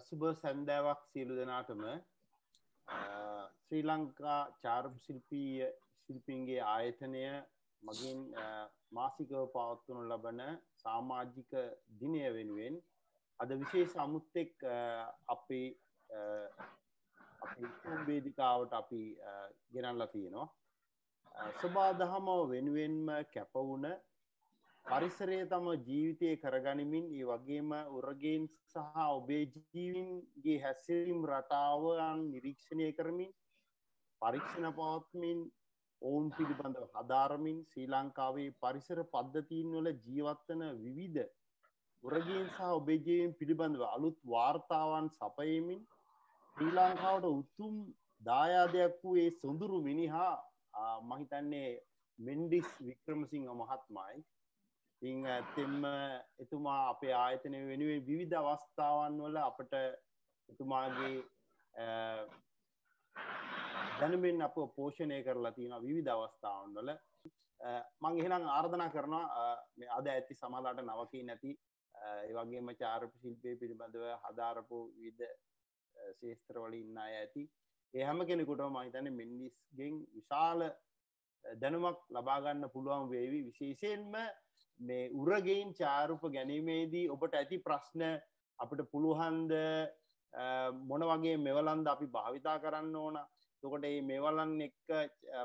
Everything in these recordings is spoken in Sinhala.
සුබ සැන්දෑවක් සියලු දෙනාටම ශ්‍රී ලංකා චාරුප ශිල්පීන්ගේ ආයතනය මගින් මාසිකව පවත්වනු ලබන සාමාජික දිනය වෙනුවෙන් අද විශේෂ අමුත්තෙක් අපි වේදිකාවට අපි ගෙනල්ලා තියෙනවා. සබාදහම වෙනුවෙන්ම කැපවුණ පරිසරය තම ජීවිතය කරගනිමින් ඒ වගේම උරගේන් සහ ඔබේ ජීවින්ගේ හැසිරීම් රටාවන් නිරීක්ෂණය කරමින් පරීක්ෂණ පවත්මින් ඔවුන් පිළිබඳව හදාරමින් ශ්‍රී ලංකාවේ පරිසර පද්ධතීන් වල ජීවත්වන විවිධ උරගීන් සහ ඔබේ ජීවීන් පිළිබඳව අලුත් වාර්තාවන් සපයමින් ශ්‍රී ලංකාවට උතුම් දායාදයක් වූ ඒ සොඳුරු මිනිහා මම හිතන්නේ මෙන්ඩිස් වික්‍රමසිංහ මහත්මයායි. ඉතින් ඇත්තෙන්ම එතුමා අපේ ආයතනය වෙනුවෙන් විවිධ අවස්ථාවන් වල අපට එතුමාගේ දැනුමින් අපව පෝෂණය කරලා තියෙන විවිධ අවස්ථාවන් වල මම එහෙනම් ආරාධනා කරනවා මේ අද ඇති සමාජලට නවකී නැති ඒ වගේම චාරුප ශිල්පයේ පිළිබඳව හදාරපු විවිධ ශාස්ත්‍රවල ඉන්න අය ඇති. ඒ හැම කෙනෙකුටම මම හිතන්නේ මෙන්ඩිස්ගෙන් විශාල දැනුමක් ලබා ගන්න පුළුවන් වේවි. විශේෂයෙන්ම මේ උරගයින් චාරුප ගැනීමේදී ඔබට ඇති ප්‍රශ්න අපිට පුළුවන්ද මොන වගේ මෙවලන්ද අපි භාවිතා කරන්න ඕන. එතකොට මේ මෙවලන් එක්ක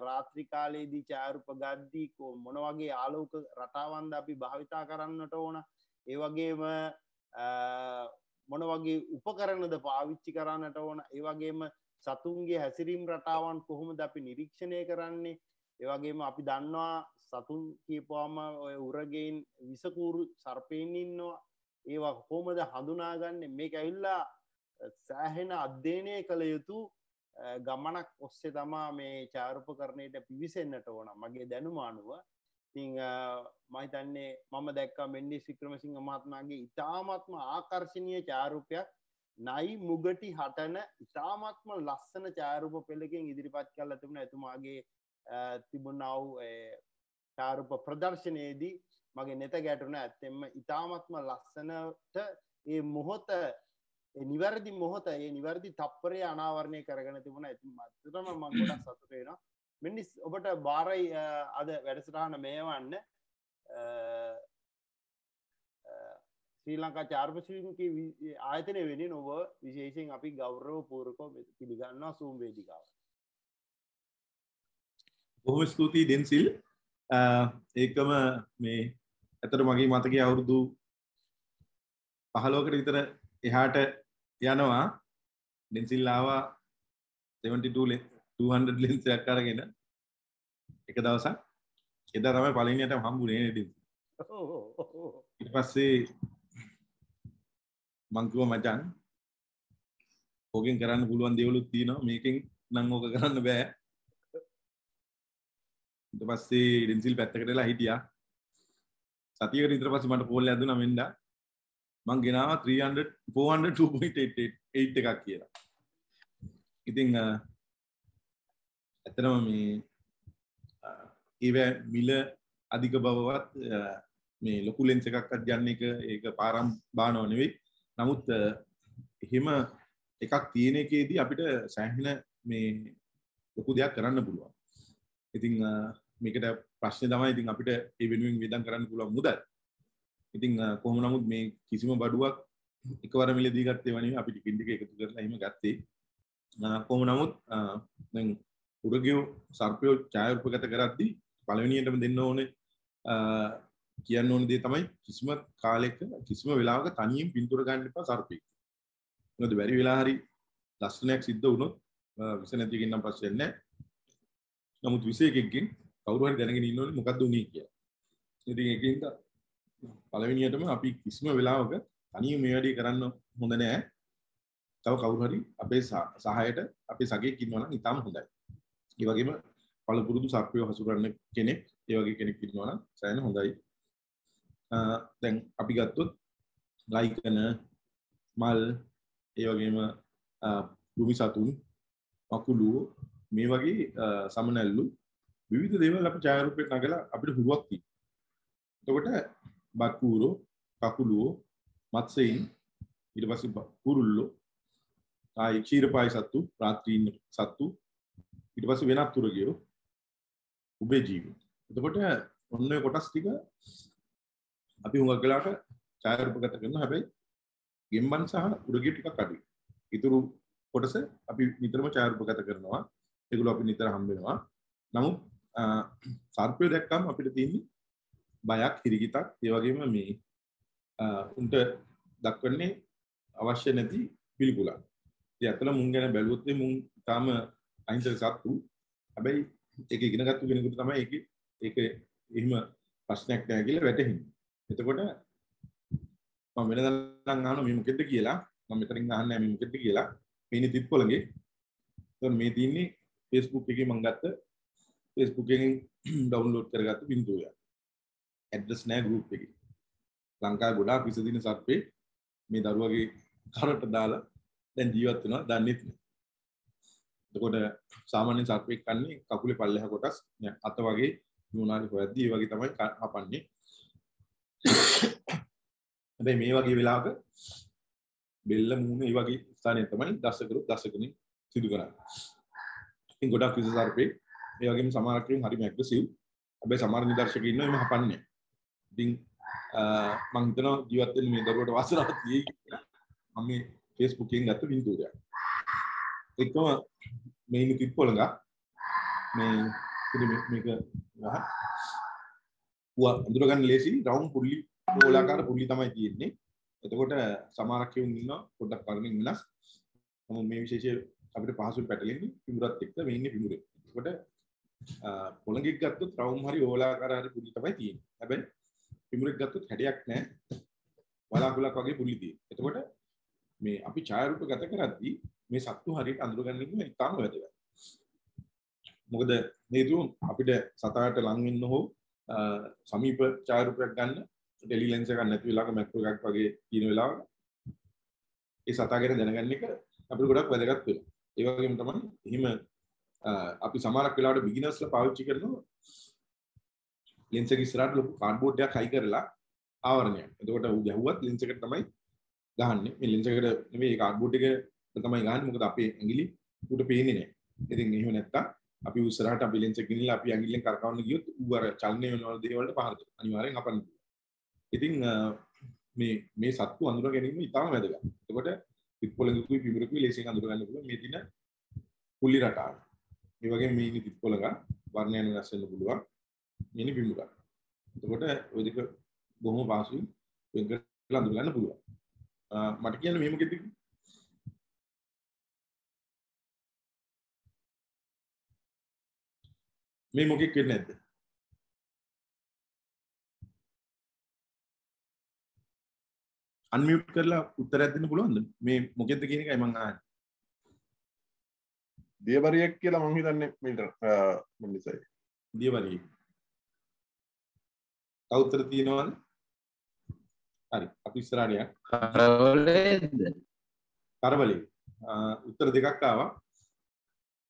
රාත්‍රී කාලයේදී චාරුප ගද්දී මොන වගේ ආලෝක රටාවන්ද අපි භාවිතා කරන්නට ඕන. ඒ වගේම මොන වගේ උපකරණද පාවිච්චි කරන්නට ඕන. ඒ වගේම සතුන්ගේ හැසිරීම් රටාවන් කොහොමද අපි නිරීක්ෂණය කරන්නේ. ඒ වගේම අපි දන්නවා සතුන් කියපුවාම ඔය උරගයින් විසකූරු සර්පයින් ඉන්නවා. ඒවා කොහොමද හඳුනාගන්නේ? මේක ඇවිල්ලා සෑහෙන අධ්‍යයනය කළ යුතු ගමනක් ඔස්සේ තමයි මේ චාරුපකරණයට පිවිසෙන්නට ඕන මගේ දැනුම අනුව. ඉතින් මම හිතන්නේ මම දැක්කා මෙන්ඩිස් වික්‍රමසිංහ මහත්මයාගේ ඉතාමත්ම ආකර්ශනීය චාරුපයක් නයි මුගටි හටන ඉතාමත්ම ලස්සන චාරුප පෙළකින් ඉදිරිපත් කරලා තිබුණා. එතුමාගේ තිබුණා වූ චාරුප ප්‍රදර්ශනයේදී මගේ නෙත ගැටුණා. ඇත්තෙන්ම ඉතාමත්ම ලස්සනට ඒ මොහොත නිවැරදි මොහොත ඒ නිවැරදි තප්පරය අනාවරණය කරගෙන තිබුණා. ඉතින් මම ගොඩක් සතුටු වෙනවා. මෙන්ඩිස් ඔබට බාරයි අද වැඩසටහන මේවන්න. ශ්‍රී ලංකා චාරුප ශිල්පී ආයතනය වෙනුවෙන් ඔබ විශේෂයෙන් අපි ගෞරවපූර්වකව පිළිගන්නවා Zoom වේදිකාව. බොහොම ස්තුතියි ඩෙන්සිල්. ඒකම මේ ඇත්තට මගේ මතකයේ අවුරුදු 15කට විතර එහාට යනවා. ඩෙන්සිල් ආවා 200 ලෙන්ස් එකක් අරගෙන එක දවසක්. එදා තමයි පළවෙනියට හම්බුනේ ඩෙන්සිල්. ඊට පස්සේ මං කිව්වා මචං ඕකෙන් කරන්න පුළුවන් දේවලුත් තියෙනවා. මේකෙන් නම් ඕක කරන්න බෑ. ඊට පස්සේ ඩෙන්සිල් පැත්තකට වෙලා හිටියා. සතියකට විතර පස්සේ මට කෝල් එකක් දුන්නා මෙන්ඩා. මං ගෙනාවා 402.88 එකක් කියලා. ඉතින් ඇත්තටම මේ ඒව මිල අධික බවවත් මේ ලොකු ලෙන්ස් එකක් අත් ගන්න එක ඒක පාරම් බානව නෙවෙයි. නමුත් එහෙම එකක් තියෙන එකේදී අපිට සෑහෙන මේ ලොකු දෙයක් කරන්න පුළුවන්. ඉතින් මේකට ප්‍රශ්නේ තමයි ඉතින් අපිට ඒ වෙනුවෙන් වේදම් කරන්න පුළුවන් මුදල්. ඉතින් කොහොම නමුත් මේ කිසිම බඩුවක් එකවර මිලදී ගත්තේ වනේ අපි ටිකින් ටික එකතු කරලා එහෙම ගත්තේ. කොහොම නමුත් දැන් උරගියෝ සර්පයෝ ඡායාරූපගත කරද්දී පළවෙනියටම දෙන්න ඕනේ කියන්න ඕනේ දේ තමයි කිසිම කාලයක කිසිම වෙලාවක තනියෙන් පින්තූර ගන්න එපා සර්පෙක්. මොකද බැරි වෙලා හරි ලස්සනයක් සිද්ධ වුණොත් විස නැති එකෙන් නම් ප්‍රශ්නයක් නැහැ. නමුත් විශේෂකෙකින් කවුරු හරි දැනගෙන ඉන්න ඕනේ මොකද්ද උනේ කියලා. ඉතින් ඒකින්ද පළවෙනියටම අපි කිසිම වෙලාවක තනියම මේ වැඩේ කරන්න හොඳ නැහැ. තව කවුරු හරි අපේ සහායට අපේ සගයෙක් ඉන්නවා නම් ඉතාම හොඳයි. ඒ වගේම පළපුරුදු සර්පයෝ හසුරවන්න කෙනෙක් ඒ වගේ කෙනෙක් ඉන්නවා නම් සෑහෙන හොඳයි. දැන් අපි ගත්තොත් ලයිකන මල් ඒ වගේම භූමි සතුන් අකුළු මේ වගේ සමනැල්ලු විවිධ දේවල් අපි ඡායාරූපයට නගලා අපිට හුරුවක් තියෙනවා. එතකොට බක්කූරෝ කකුලුවෝ මත්ස්‍යයින් ඊට පස්සේ කුරුල්ලෝ ආයි ක්ෂීරපායි සත්තු රාත්‍රී ඉන්න සත්තු ඊට පස්සේ වෙනත් තුරගියෝ උබේ ජීවි. එතකොට ඔන්න ඔය කොටස් ටික අපි හුඟක් වෙලාවට ඡායාරූපගත කරනවා. හැබැයි ගෙම්බන් සහ උරගිය ටිකක් අඩුයි. ඊතුරු කොටස අපි නිතරම ඡායාරූපගත කරනවා. ඒගොල්ලෝ අපි නිතර හම්බ වෙනවා. නමුත් සර්පය දැක්කම අපිට තියෙන්නේ බයක්, හිරිකිතක්, ඒ වගේම මේ උන්ට දක්වන්නේ අවශ්‍ය නැති පිළිකුලක්. ඉතින් අතල මුන් ගැන බැලුවොත් මුන් තාම අහිංසක සත්තු. හැබැයි ඒක ඉගෙන ගත්ත කෙනෙකුට තමයි ඒක එහෙම ප්‍රශ්නයක් නැහැ කියලා වැටහෙන්නේ. එතකොට මම වෙනදා නම් අහනවා මේ මොකෙද්ද කියලා. මම මෙතනින් අහන්නේ මේ මොකෙද්ද කියලා. මේ ඉන්නේ තිත්පොළගේ. එතකොට මේ තියෙන්නේ Facebook එකේ මම ගත්ත Facebook එකෙන් ඩවුන්ලෝඩ් කරගත්ත බින්දුව. ඇඩ්‍රස් නැහැ ගෲප් එකේ. ලංකාවේ ගොඩාක් විසදින සර්පේ මේ දරුවගේ කරට දාලා දැන් ජීවත් වෙනවා දන්නේ නැහැ. එතකොට සාමාන්‍ය සර්පෙක් කන්නේ කකුලේ පල්ලෙහා කොටස් අත වගේ නුනාරි හොයද්දි ඒ වගේ තමයි හපන්නේ. හැබැයි මේ වගේ වෙලාවක බෙල්ල මූණ ඒ වගේ ස්ථානයේ තමයි දශකණින් සිදු කරන්නේ. ඉතින් ගොඩක් විස සර්පේ ඒ වගේම සමහර කෙනෙක් හරිම ඇග්‍රෙසිව්. හැබැයි සමහර නිදර්ශකයෝ ඉන්නවා එහෙම හපන්නේ. ඉතින් මම හිතනවා ජීවත් වෙන්න මේ දරුවට වාසනාවක් තියෙයි කියලා. මම මේ Facebook එකෙන් ගත්ත බින්දුවයක්. ඒකම මේ ඉන්න තිත්පොළඟ මේක අඳුර ගන්න ලේසි රවුම් පුල්ලි ගෝලාකාර පුල්ලි තමයි තියෙන්නේ. එතකොට සමහරක් කෙනෙක් ඉන්නවා පොඩ්ඩක් වර්ණින් වෙනස්. නමුත් මේ විශේෂය අපිට පහසුවෙන් පැටලෙන්නේ පිමුරත් එක්ක මේ ඉන්නේ පිමුරේ. එතකොට පොළඟෙක් ගත්තොත් රවුම් හරි ඕලාකාර හරි පුල්ලි තමයි තියෙන්නේ. හැබැයි පිමුරෙක් ගත්තොත් හැඩයක් නැහැ. වලාකුලක් වගේ පුල්ලි තියෙන්නේ. එතකොට මේ අපි ඡායාරූප ගත කරද්දී මේ සත්තු හරියට අඳුරගන්න එක ඉතාම වැදගත්. මොකද හේතුව අපිට සතාට ලං වෙන්න හෝ සමීප ඡායාරූපයක් ගන්න ටෙලි ලෙන්ස් එකක් නැති වෙලාවක මැක්‍රෝ එකක් වගේ තියෙන වෙලාවක ඒ සතා ගැන දැනගන්න එක අපිට ගොඩක් වැදගත් වෙනවා. ඒ වගේම තමයි එහෙම අපි සමහරක් වෙලාවට බිග්නර්ස්ලා පාවිච්චි කරනවා ලෙන්ස් එක ඉස්සරහට ලොකු කාඩ්බෝඩ් එකක් හයි කරලා ආවරණයක්. එතකොට ඌ ගැහුවත් ලෙන්ස් එකට තමයි ගහන්නේ. මේ ලෙන්ස් එකට නෙමෙයි ඒ කාඩ්බෝඩ් එක තමයි ගහන්නේ. මොකද අපේ ඇඟිලි ඌට පේන්නේ නැහැ. ඉතින් එහෙම නැත්තම් අපි ඉස්සරහට අපි ලෙන්ස් එක ගිනලා අපි ඇඟිල්ලෙන් කරකවන්න ගියොත් ඌ අර චලනය වෙන වල දේවල්ට පහර දෙනවා. අනිවාර්යෙන් අපන්න. ඉතින් මේ සත්තු අඳුර ගැනීම ඉතාම වැදගත්. එතකොට තිත්පොළඟකුයි පිමුරකුයි ලේසියෙන් අඳුර ගන්න පුළුවන් මේ දින පුලි රටාව. ඒ වගේම මේ ඉන්නේ තිත්පොළඟ වර්ණයන් වෙනස් වෙන්න පුළුවන්. මේ ඉන්නේ පිමුරක්. එතකොට ওই දෙක බොහොම පහසුවෙන් වෙන් කරලා අඳුර ගන්න පුළුවන්. මට කියන්න මේ මොකෙද්ද? මේ මොකෙක් වෙන්නේ නැද්ද? අන්මියුට් කරලා උත්තරයක් දෙන්න පුළුවන්ද? මේ මොකෙද්ද කියන එකයි මම අහන්නේ. දියවරියක් කියලා මම හිතන්නේ මිනිසයි. දියවරිය. උත්තර තියෙනවද? හරි. අපි ඉස්සරහට යන්න. කරවලේද? කරවලේ. උත්තර දෙකක් ආවා.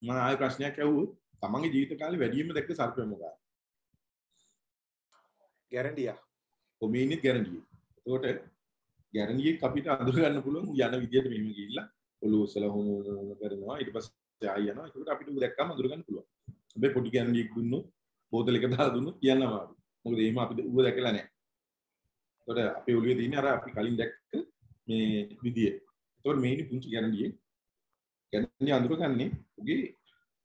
මම ආයෙ ප්‍රශ්නයක් ඇහුවොත් තමන්ගේ ජීවිත කාලේ වැඩියෙන්ම දැක්ක සර්පය මොකක්ද? ගැරන්ඩියා. කොමීනිත් ගැරන්ඩිය. ඒකට ගැරන්ඩියෙක් අපිට අඳුර ගන්න පුළුවන් යන විදියට මෙහෙම ගිහිල්ලා ඔළුව උස්සලා හොම කරනවා. ඊට පස්සේ ආය යනවා. ඒකට අපිට උ දැක්කම අඳුර ගන්න පුළුවන්. හැබැයි පොඩි ගැරන්ඩියෙක් දුන්නොත් බෝතලයක දාලා දුන්නොත් කියන්න අමාරුයි. මොකද එහෙම අපිට ඌව දැකලා නැහැ. ඒකට අපේ ඔළුවේ තියෙන අර අපි කලින් දැක්ක මේ විදිය. ඒකට මේ ඉන්නේ පුංචි ගැරන්ඩියෙක්. ගැරන්ඩිය අඳුරගන්නේ උගේ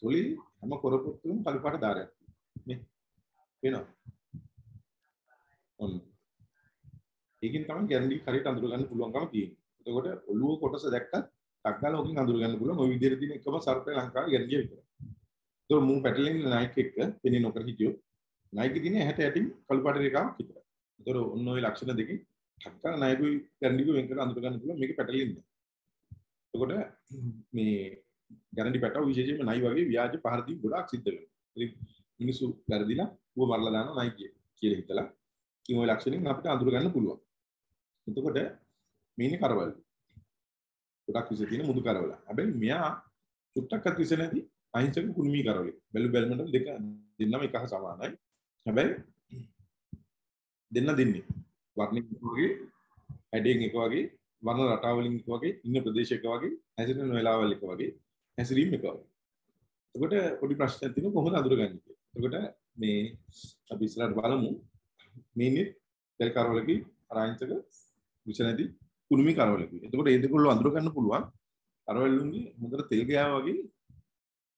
තොලේ හැම කොරපොත්තුම කළු පාට දාරයක්. නේ. වෙනවා. ඔන්න. ඒකෙන් තමයි ගැරන්ඩි හරියට අඳුර ගන්න පුළුවන්කම තියෙන්නේ. එතකොට ඔළුව කොටස දැක්කත් ටක්ගාලා ඕකෙන් අඳුර ගන්න පුළුවන්. ওই විදිහට තියෙන එකම සර්පය ලංකාවේ ගැරන්ඩිය විතරයි. ඒතකොට මූ පැටලෙන නයික් එක පෙනේ නොකර හිටියොත් නයික් තියෙන 60 යටින් කළු පාට රේඛාවක් විතරයි. ඒතකොට ඔන්න ඔය ලක්ෂණ දෙකෙන් ටක්ගාලා නයිකුයි ගැරන්ඩිකුයි වෙන් කරලා අඳුර ගන්න පුළුවන්. මේක පැටලෙන්නේ. එතකොට මේ ගැරන්ඩි පැටව විශේෂයෙන්ම නයි වගේ ව්‍යාජ පහර දීම ගොඩාක් සිද්ධ වෙනවා. ඉතින් මිනිස්සු වැරදිලා ඌව මරලා දානවා නයි කියලා හිතලා. ඉතින් ওই ලක්ෂණෙන් අපිට අඳුර ගන්න පුළුවන්. එතකොට මේ ඉන්නේ කරවල. ගොඩක් විශේෂ තියෙන මුදු කරවල. හැබැයි මෙයා චුට්ටක්වත් විශේෂ නැති අහිංසක කුණුමී කරවලෙක්. බැලුමට දෙක දෙන්නම එක හා සමානයි. හැබැයි දෙන්නේ වර්ණින් වගේ හැඩයෙන් එක වගේ වර්ණ රටාවලින් එක වගේ ඉන්න ප්‍රදේශයක වගේ හැසිරෙන වෙලාවල් එක වගේ හැසිරීම එක වගේ. එතකොට පොඩි ප්‍රශ්නයක් තියෙනවා කොහොමද අඳුරගන්නේ කියලා. එතකොට මේ අපි ඉස්සරහට බලමු මේනෙත් තෙල් කරවලකී අරාංශක විෂ නැති කුණුමි කරවලකී. එතකොට ඒ දෙකවල අඳුර ගන්න පුළුවන්. කරවලුන්ගේ හොඳට තෙල් ගෑවා වගේ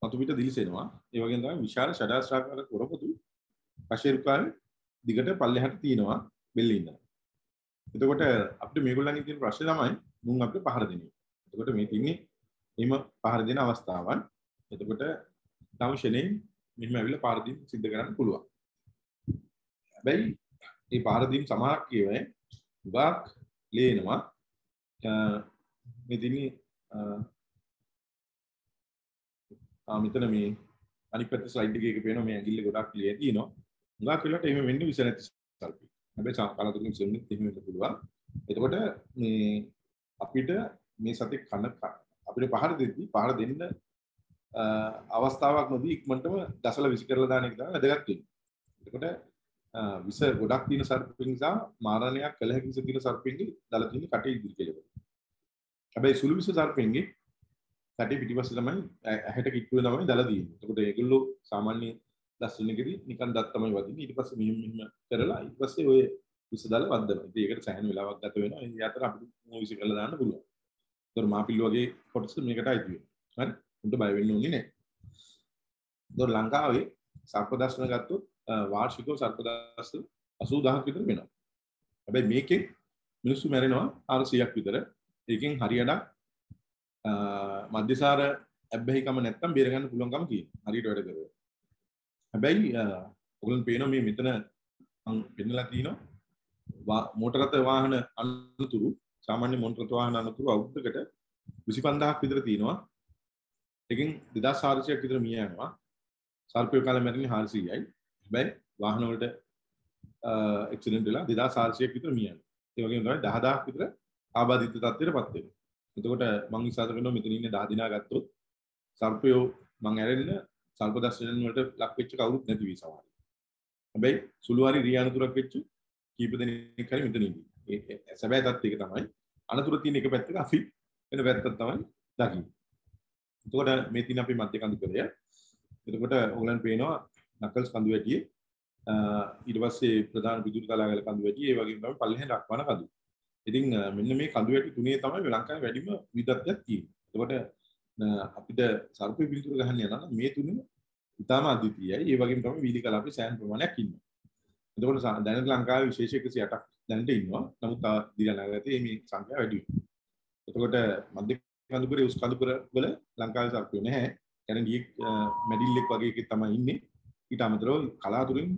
මතු පිට දිලිසෙනවා. ඒ වගේම තමයි විශාල ෂඩාස්ත්‍රාකාර කොරපොතු කශේරුකාවේ දිගට පල්ලෙහාට තියෙනවා බෙල්ලින්න. එතකොට අපිට මේගොල්ලන්ගේ තියෙන ප්‍රශ්නේ තමයි මුන් අපිට පහර දෙන්නේ. එතකොට මේ තින්නේ එහෙම පහර දෙන අවස්ථාවන්. එතකොට තවශනේ මෙහෙම ඇවිල්ලා පහර දීම සිද්ධ කරන්න පුළුවන්. හැබැයි මේ පහර දීම සමහරක් කියවේ ගාක් ලේනවා. මේ තින්නේ මෙතන මේ අනිත් පැත්තේ ස්ලයිඩ් එකේ පේනවා මේ ඇඟිල්ල ගොඩක් ක්ලියර් තියෙනවා. හුඟක් වෙලාවට එහෙම වෙන්නේ විෂ නැති සර්පෙක්. හැබැයි කලතුරකින් විසෙන්නේ එහෙම වෙන්න පුළුවන්. එතකොට මේ අපිට මේ සතෙක් කන අපිට පහර දෙද්දී පහර දෙන්න අවස්ථාවක් නොදී ඉක්මනටම දසල විසි කරලා දාන එක තමයි වැදගත් වෙන්නේ. එතකොට විෂ ගොඩක් තියෙන සර්පෙක් නිසා මාරණයක් කළ හැකි විෂ තියෙන සර්පෙන්ගේ දල තියෙන කටේ ඉදිරි කෙලවර. හැබැයි සුළු විෂ සර්පෙන්ගේ කටේ පිටිපස්සේ තමයි ඇහැට කිට්ටුවේ තමයි දල තියෙන්නේ. එතකොට ඒගොල්ලෝ සාමාන්‍ය දස්සුණේකදී නිකන් දත් තමයි වදින්නේ. ඊට පස්සේ මෙහෙම කරලා ඊට පස්සේ ඔය විෂ දල වද්දනවා. ඉතින් ඒකට සෑහෙන වෙලාවක් ගත වෙනවා. ඒ අතර අපිට මොවිස කරලා දාන්න පුළුවන්. ඒතර මාපිල්ල වගේ කොටස මේකට අයිති වෙනවා. හරි? උන්ට බය වෙන්න ඕනේ නැහැ. ඒතර ලංකාවේ සර්ප දර්ශන ගත්තොත් වාර්ෂිකව සර්ප දර්ශන 80000ක් විතර වෙනවා. හැබැයි මේකෙන් මිනිස්සු මැරෙනවා 400ක් විතර. ඒකෙන් හරියටක් මධ්‍යසාර ඇබ්බැහිකම නැත්තම් බේර ගන්න පුළුවන්කම තියෙනවා. හරියට වැඩ කරලා. හැබැයි ඔයගොල්ලන් පේනවා මේ මෙතන මම පෙන්නලා තිනවා මෝටර රථ වාහන අනතුරු සාමාන්‍ය මෝටර රථ වාහන අනතුරු අවුරුද්දකට 25000ක් විතර තියෙනවා. එකකින් 2400ක් විතර මිය යනවා. සර්පය කාලේ මැරෙන්නේ 400යි. හැබැයි වාහන වලට ඇක්සිඩන්ට් වෙලා 2400ක් විතර මිය යනවා. ඒ වගේම තමයි 10000ක් විතර ආබාධිත තත්ත්වයටපත් වෙනවා. එතකොට මම විශ්වාස කරනවා මෙතන ඉන්නේ 10 දිනා ගත්තොත් සර්පයෝ මං ඇරෙන්න සල්ප දර්ශනයන් වලට ලක් වෙච්ච කවුරුත් නැති වී සමහරයි. හැබැයි සුළු හරි රිය අනතුරක් වෙච්ච කීප දෙනෙක් හරි මෙතන ඉන්නේ. ඒ සැබෑ තත්ත්වය ඒක තමයි. අනතුර තියෙන එක පැත්තක අපි වෙන පැත්තක් තමයි දකින්නේ. එතකොට මේ තියෙන අපේ මධ්‍ය කඳු කරය. එතකොට ඔයගලන් පේනවා නකල්ස් කඳු වැටියේ ඊට පස්සේ ප්‍රධාන පිදුරු තලාගල කඳු වැටියේ ඒ වගේම තමයි පල්ලෙහෙන් රක්වන කඳු. ඉතින් මෙන්න මේ කඳු වැටි තුනේ තමයි ලංකාවේ වැඩිම විවිධත්වයක් තියෙන්නේ. එතකොට අපිට සර්ප පිළිතුරු ගහන්න යනවා නම් මේ තුනම ඉතාම අද්විතීයයි. ඒ වගේම තමයි වීලි කලාපේ සෑහෙන ප්‍රමාණයක් ඉන්නවා. එතකොට දැනට ලංකාවේ විශේෂ 108ක් දැනට ඉන්නවා. නමුත් දිගනාගතේ මේ සංඛ්‍යාව වැඩි වෙනවා. එතකොට මධ්‍ය කඳුකරේ උස් කඳුකර වල ලංකාවේ සර්පයෝ නැහැ. කැනඩියෙක් මැඩිල්ලෙක් වගේ එකක් තමයි ඉන්නේ. ඊට අමතරව කලාතුරකින්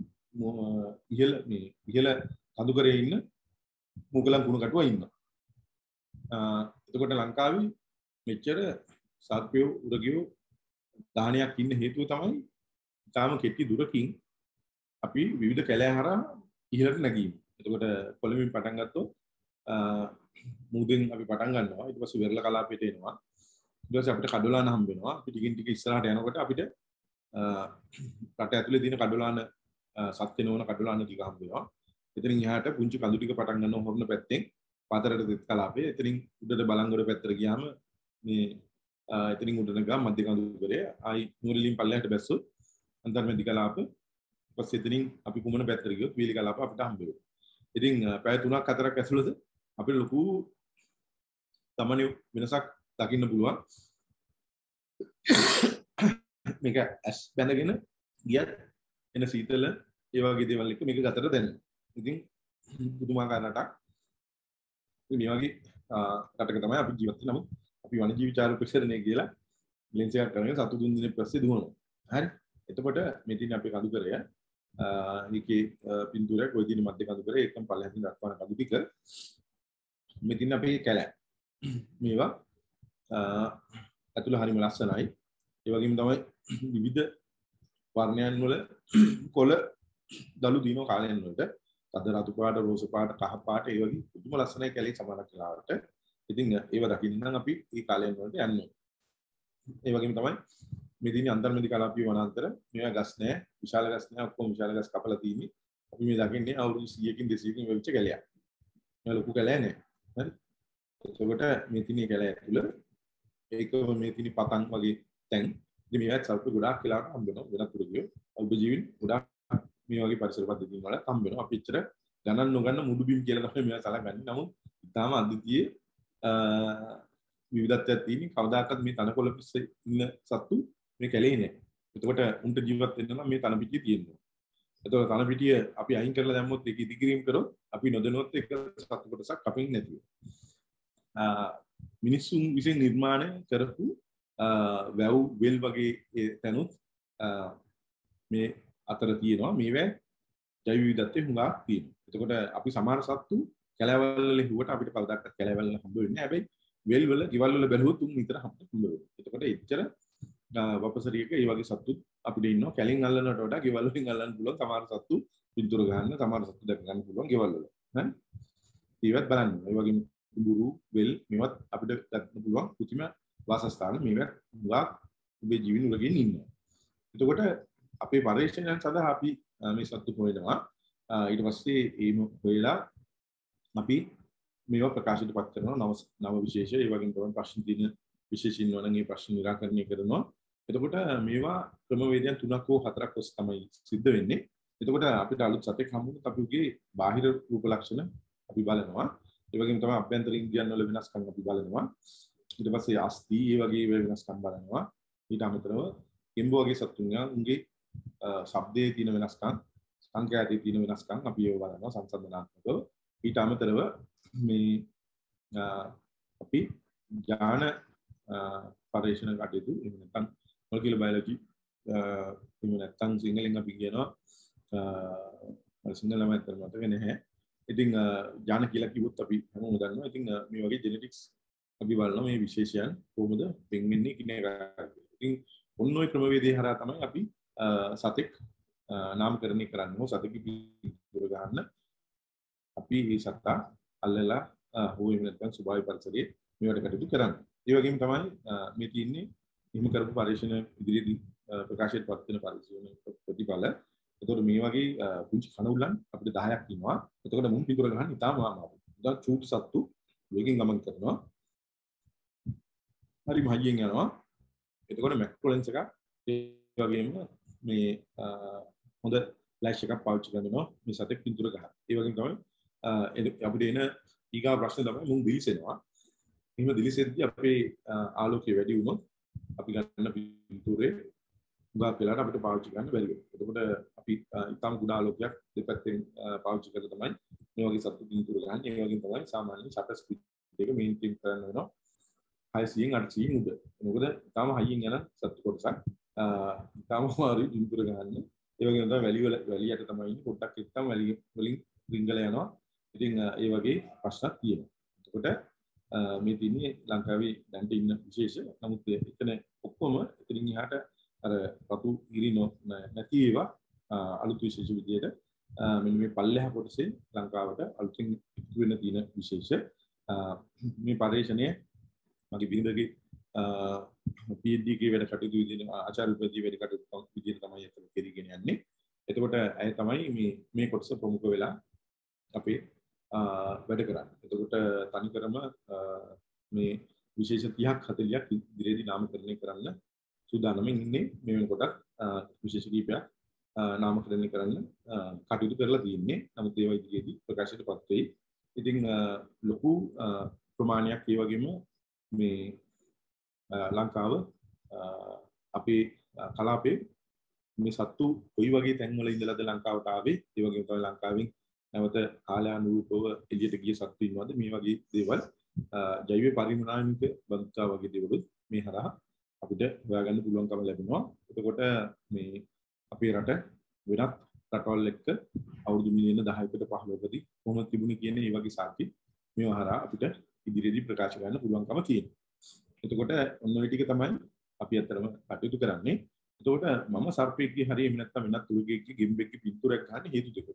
ඉහළ කඳුකරේ ඉන්න මුගලන් කුණු කටුවා ඉන්නවා. එතකොට ලංකාවේ මෙච්චර සර්පයෝ උරගියෝ දාහනයක් ඉන්න හේතුව තමයි තාම කෙටි දුරකින් අපි විවිධ කැලෑ හරහා ඉහළට නැගීම. එතකොට කොළඹින් පටන් ගත්තොත් මූදෙන් අපි පටන් ගන්නවා. ඊට පස්සේ වෙරළ කලාපයට එනවා. ඊට පස්සේ අපිට කඩොලාන හම්බ වෙනවා. අපි ටිකින් ටික ඉස්සරහට යනකොට අපිට රට ඇතුලේ තියෙන කඩොලාන සත්‍ය නොවන කඩොලාන ටික හම්බ වෙනවා. එතනින් එහාට පුංචි කඳු ටික පටන් ගන්නවා හොරණ පැත්තෙන් පාතරට දෙත් කලාපේ. එතනින් උඩට බලංගොඩ පැත්තට ගියාම මේ එතනින් උඩට ගා මධ්‍ය කඳුකරේ ආයි නූරිලින් පල්ලෙහාට බැස්සොත් අන්තර්මැදි කලාප. ඊපස්සේ එතනින් අපි කුමන පැත්තට ගියොත් වීලි කලාප අපිට හම්බ වෙනවා. ඉතින් පැය 3ක් 4ක් ඇතුළත අපිට ලොකු තමනි වෙනසක් දකින්න පුළුවන්. මේක ඇස් බැඳගෙන ගියත් එන සීතල ඒ වගේ දේවල් එක මේක ගතට දැනෙනවා. ඉතින් පුදුමාකාර රටක්. මේ වගේ රටක තමයි අපි ජීවත් වෙන්නේ. නමුත් අපි වනජීවි චාරිත්‍රණය කියලා ලෙන්ස් එකක් කරගෙන සතු 3 දිනක් පස්සේ දුවනවා. හරි. එතකොට මේ තියෙන අපේ කඳුකරය ඒකේ පින්තූරයක් ඔය දින මැද කඳුකරය එකම පල්ලෙහින් දක්වන කඳු ටික මේ තියෙන අපේ කැලෑ. මේවා අතුල හරිම ලස්සනයි. ඒ වගේම තමයි විවිධ වර්ණයන් වල කොළ දළු දිනෝ කාලයන් වලට අද රතු පාට, රෝස පාට, කහ පාට ඒ වගේ පුදුම ලස්සනයි කැලේ සමහරක් වෙලාවට. ඉතින් ඒව දකින්න නම් අපි මේ කාලයන් වලට යන්න ඕනේ. ඒ වගේම තමයි මේ දිනේ අන්තර්මැදි කලාපීය වනාන්තර මේවා ගස් නැහැ, විශාල ගස් නැහැ, ඔක්කොම විශාල ගස් කපලා තියෙන්නේ. අපි මේ දකින්නේ අවුරුදු 100කින් 200කින් වෙච්ච කැලයක්. මේ ලොකු කැලෑ නෑ. හරි. එතකොට මේ තිනේ කැලේ ඇතුළ ඒකම මේ තිනේ පතන් වගේ තැන් ඉතින් මේවත් සර්ප ගොඩාක් වෙලාවට හම්බ වෙනවා වෙනත් පුරුගියෝ උපජීවීන් ගොඩාක් මේ වගේ පරිසර පද්ධතින් වල හම්බ වෙනවා අපි එච්චර ගණන් නොගන්න මුඩු බිම් කියලා තමයි මේවා සලකන්නේ නමුත් ඉතාලම අද්විතීය විවිධත්වයක් තියෙන කවදාකවත් මේ තනකොළ පිස්සේ ඉන්න සත්තු මේ කැලේ නෑ එතකොට උන්ට ජීවත් වෙන්න නම් මේ තන පිටිය තියෙනවා එතකොට තන පිටිය අපි අයින් කරලා දැම්මොත් ඒක ඉදිකිරීම කරොත් අපි නොදැනුවත් ඒක සත්තු කොටසක් කපින් නැතිව මිනිස්සුන් විසින් නිර්මාණය කරපු වැව් වෙල් වගේ තැනුත් මේ අතර තියෙනවා මේවා ජෛව විවිධත්වයේ හුඟක් තියෙනවා. එතකොට අපි සමහර සත්තු කැලෑවල් වල හිව්වට අපිට කවදාකවත් කැලෑවල් වල හම්බ වෙන්නේ නැහැ. හැබැයි වෙල් වල, ගෙවල් වල බැලුවොත් උන් විතර හම්බ වෙනවා. එතකොට එච්චර වපසරියක මේ වගේ සත්තු අපිට ඉන්නවා. කැලෙන් අල්ලනවට වඩා ගෙවල් වලින් අල්ලන්න පුළුවන් සමහර සත්තු පින්තූර ගන්න, සමහර සත්තු දැක ගන්න පුළුවන් ගෙවල් වල. හරි? ඒවත් බලන්න. ඒ වගේම කුඹුරු, වෙල් මේවත් අපිට ගන්න පුළුවන් කුචිම වාසස්ථාන මේවා හුඟක් ඔබේ ජීවන වලගෙන ඉන්නවා. එතකොට අපේ පරිශ්‍රණයන් සඳහා අපි මේ සත්තු හොයනවා. ඊට පස්සේ ඒම හොයලා අපි මේවා ප්‍රකාශයට පත් කරනවා නව විශේෂ ඒ වගේම තමයි ප්‍රශ්න තියෙන විශේෂින් වන මේ ප්‍රශ්න निराකරණය කරනවා. එතකොට මේවා ක්‍රමවේදයන් 3ක් හෝ 4ක් ඔස්සේ තමයි සිද්ධ වෙන්නේ. එතකොට අපිට අලුත් සතෙක් හම්බුනොත් අපි උගේ බාහිර රූප ලක්ෂණ අපි බලනවා. ඒ වගේම තමයි අභ්‍යන්තරින් ඉන්ද්‍රියන් වල වෙනස්කම් අපි බලනවා. ඊට පස්සේ අස්ති ඒ වගේ වෙනස්කම් බලනවා. ඊට අමතරව එම්බෝ වගේ සතුන්ගේ ශබ්දයේ තියෙන වෙනස්කම් සංඛ්‍යාතයේ තියෙන වෙනස්කම් අපි ඒව බලනවා සංසන්දනාත්මකව. ඊට අමතරව මේ අපි ඥාන පරිශන කටයුතු එහෙම නැත්නම් මොලිකියුලර් බයොලොජි එහෙම නැත්නම් සිංහලෙන් අපි කියනවා සිංහලම අතර මතක නැහැ. ඉතින් ඥාන කියලා කිව්වොත් අපි හැමෝම දන්නවා. ඉතින් මේ වගේ ජෙනෙටික්ස් අපි බලනවා මේ විශේෂයන් කොහොමද වෙන්නේ කියන එක. ඉතින් ඔන්න ඔය ක්‍රමවේදය හරහා තමයි අපි සතෙක් නාමකරණය කරන්නේ. සතෙක් පිළිතුර ගන්න අපි මේ සත්තා අල්ලලා හොයන්න නැත්නම් ස්වභාවික පරිසරයේ මේවට කටයුතු කරන්නේ. ඒ වගේම තමයි මේ තියෙන්නේ හිම කරපු පරීක්ෂණ ඉදිරියේදී ප්‍රකාශයට පත් වෙන පරීක්ෂණ ප්‍රතිඵල. එතකොට මේ වගේ පුංචි කණුල්ලන් අපිට 10ක් ඉන්නවා. එතකොට මුන් පිටුර ගන්න ඉතාම අමාරුයි. උදා චූටි සත්තු වේගෙන් ගමන් කරනවා. හරි මහියෙන් යනවා. එතකොට මැක්‍රොලෙන්ස් එක ඒ වගේම මේ හොඳ ෆ්ලෑෂ් එකක් පාවිච්චි කරනවා මේ සතෙක් පිටුර ගන්න. ඒ වගේම තමයි අපිට එන ඊගා ප්‍රශ්න තමයි මුන් දිලිසෙනවා. එහෙම දිලිසෙද්දී අපේ ආලෝකය වැඩි වුණොත් අපි ගන්න පින්තූරේ උගා වෙලාවට අපිට පාවිච්චි කරන්න බැරි වෙනවා. එතකොට අපි ඊටම කුඩා ආලෝකයක් දෙපැත්තෙන් පාවිච්චි කරලා තමයි මේ වගේ සත්තු පින්තූර ගන්න. ඒ වගේම තමයි සාමාන්‍ය ෂටර් ස්පීඩ් එක මේන්ටේන් කරන්න වෙනවා 600න් 800න් උඩ. මොකද ඊටම හයියෙන් යන සත්තු කොටසක් ඊටම අමාරුයි පින්තූර ගන්න. ඒ වගේම තමයි වැලි යට තමයි ඉන්නේ. පොඩ්ඩක් ඊටම වැලි වලින් රිංගල යනවා. ඉතින් ඒ වගේ ප්‍රශ්නක් තියෙනවා. එතකොට මේ තින්නේ ලංකාවේ දැන්ට ඉන්න විශේෂ නමුත් එතන ඔක්කොම එතනින් එහාට අර රතු ඉරි නැති ඒවා අලුත් විශේෂ විදියට මෙන්න මේ පල්ලෙහා කොටසේ ලංකාවට අලුතින් ඉක්තු වෙන තියෙන විශේෂ මේ පරිශ්‍රණය මගේ බිරිඳගේ PhD එකේ වැඩ කටයුතු විදිහට ආචාර්ය උපාධිය වැඩ කටයුතු විදිහට තමයි එතන කෙරීගෙන යන්නේ. එතකොට ඇය තමයි මේ කොටස ප්‍රමුඛ වෙලා අපේ වැඩ කරන්නේ. එතකොට තනිකරම මේ විශේෂ 30ක් 40ක් ඉදිරියේදී නාමකරණය කරන්න සූදානම්ින් ඉන්නේ. මේ වෙනකොට විශේෂ කීපයක් නාමකරණය කරන්න කටයුතු කරලා තියෙන්නේ. නමුත් ඒවා ඉදිරියේදී ප්‍රකාශයටපත් වෙයි. ඉතින් ලොකු ප්‍රමාණයක් ඒ වගේම මේ ලංකාව අපේ කලාපේ මේ සත්තු කොයි වගේ තැන්වල ඉඳලාද ලංකාවට ආවේ? ඒ වගේම තමයි ලංකාවෙන් නැවත කාලානුරූපව එළියට ගිය සත්තු ඉන්නවද? මේ වගේ දේවල් ජෛව පරිමාණික බන්තා වගේ දේවලුත් මේ හරහා අපිට හොයාගන්න පුළුවන්කම ලැබෙනවා. එතකොට මේ අපේ රට වෙනත් රටවල් එක්ක අවුරුදු මිලියන 10කට 15කදී කොහොමද තිබුණේ කියන මේ වගේ සාක්ෂි මේ හරහා අපිට ඉදිරියේදී ප්‍රකාශ කරන්න පුළුවන්කම තියෙනවා. එතකොට ඔන්න ඔය ටික තමයි අපි අතරම කටයුතු කරන්නේ. එතකොට මම සර්පෙක්ගේ හරිය එහෙම නැත්නම් වෙනත් තුරුගෙක්ගේ ගෙම්බෙක්ගේ පින්තූරයක් ගන්න හේතු දෙකක්.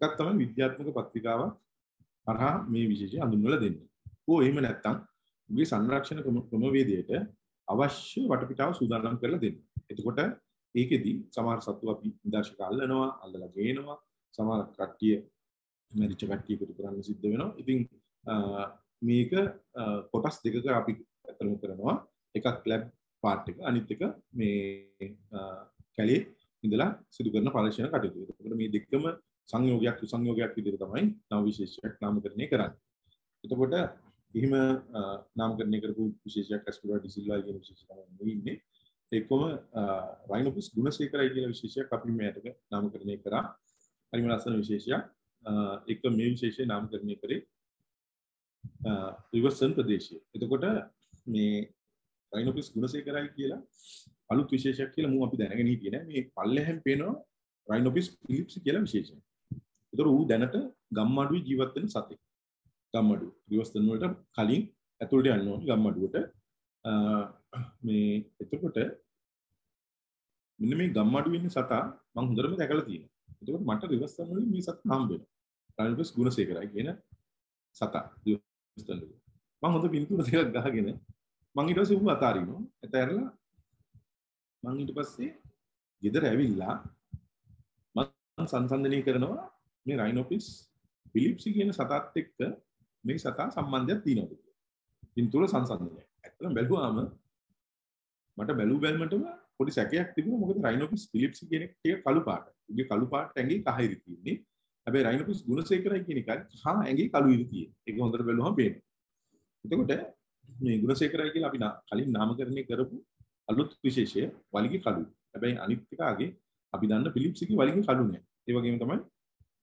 එකක් තමයි විද්‍යාත්මක පත්‍රිකාවක් හරහා මේ විශේෂය හඳුන්වලා දෙන්නේ. ඕ එහෙම නැත්නම් උගේ සංරක්ෂණ ක්‍රමවේදයට අවශ්‍ය වටපිටාව සූදානම් කරලා දෙන්න. එතකොට ඒකෙදි සමහර සත්තු අපි නිදර්ශක අල්ලලා ගේනවා. සමහර කට්ටිය මැරිච්ච කට්ටිය එකතු කරන්න සිද්ධ වෙනවා. ඉතින් මේක කොටස් දෙකක අපි අතරම කරනවා. එකක් ලැබ් පාර්ට් එක, අනිත් එක මේ කැලේ ඉඳලා සිදු කරන පරීක්ෂණ කටයුතු. එතකොට මේ දෙකම සංයෝගයක් සුසංයෝගයක් විදිහට තමයි නව විශේෂයක් නාමකරණය කරන්නේ. එතකොට එහෙම නාමකරණය කරපු විශේෂයක් ඇස්පිරා ඩිසිල්ලා කියන විශේෂය තමයි ඉන්නේ. ඒකම රයිනෝපිස් ගුණසේකරයි කියන විශේෂයක් අපි මේකට නාමකරණය කරා. හරිම ලස්සන විශේෂයක්. ඒක මේ විශේෂය නාමකරණය කරේ රිවර්සන් ප්‍රදේශය. එතකොට මේ රයිනෝපිස් ගුණසේකරයි කියලා අලුත් විශේෂයක් කියලා මම අපි දැනගෙන හිටියේ නෑ. මේ පල්ලෙහෙන් පේනවා රයිනෝපිස් පිලිප්ස් කියලා විශේෂයක්. ඒතර ඌ දැනට ගම්මඩුවේ ජීවත් වෙන සතෙක්. ගම්මඩුව රිවර්සන් වලට කලින් ඇතුළට යන්න ඕනේ ගම්මඩුවට. මේ එතකොට මෙන්න මේ ගම්මඩුවේ ඉන්න සතා මම හොඳටම දැකලා තියෙනවා. එතකොට මට රිවර්සන් වලින් මේ සතා හම්බ වෙනවා. රයිනෝපිස් ගුණසේකරයි කියන සතා රිවර්සන් වල. මම හොඳ පින්තූර දෙකක් ගහගෙන මං ඊට පස්සේ ඌ අතාරිනවා. ඇතැරලා මං ඊට පස්සේ ගෙදර ඇවිල්ලා මං සංසන්දනය කරනවා මේ රයිනෝපිස් පිලිප්ස් කියන සතාත් එක්ක මේ සතා සම්බන්ධයක් තියෙනවද කියලා. පින්තූර සංසන්දනය. ඇත්තටම බැලුවාම මට බැලුවටම පොඩි සැකයක් තිබුණා. මොකද රයිනෝපිස් පිලිප්ස් කියන එක ටික කළු පාට. උගේ කළු පාට ඇඟේ කහිරි තියෙන්නේ. හැබැයි රයිනෝපිස් ගුණසේකරයි කියන එක කහ ඇඟේ කළු ඉරි තියෙන්නේ. ඒක හොඳට බැලුවම පේනවා. එතකොට මේ ගුණසේකරයි කියලා අපි කලින් නාමකරණය කරපු අලුත් විශේෂය වලිගේ කළු. හැබැයි අනිත් එකාගේ අපි දන්න පිලිප්ස්ගේ වලිගේ කළු නෑ. ඒ වගේම තමයි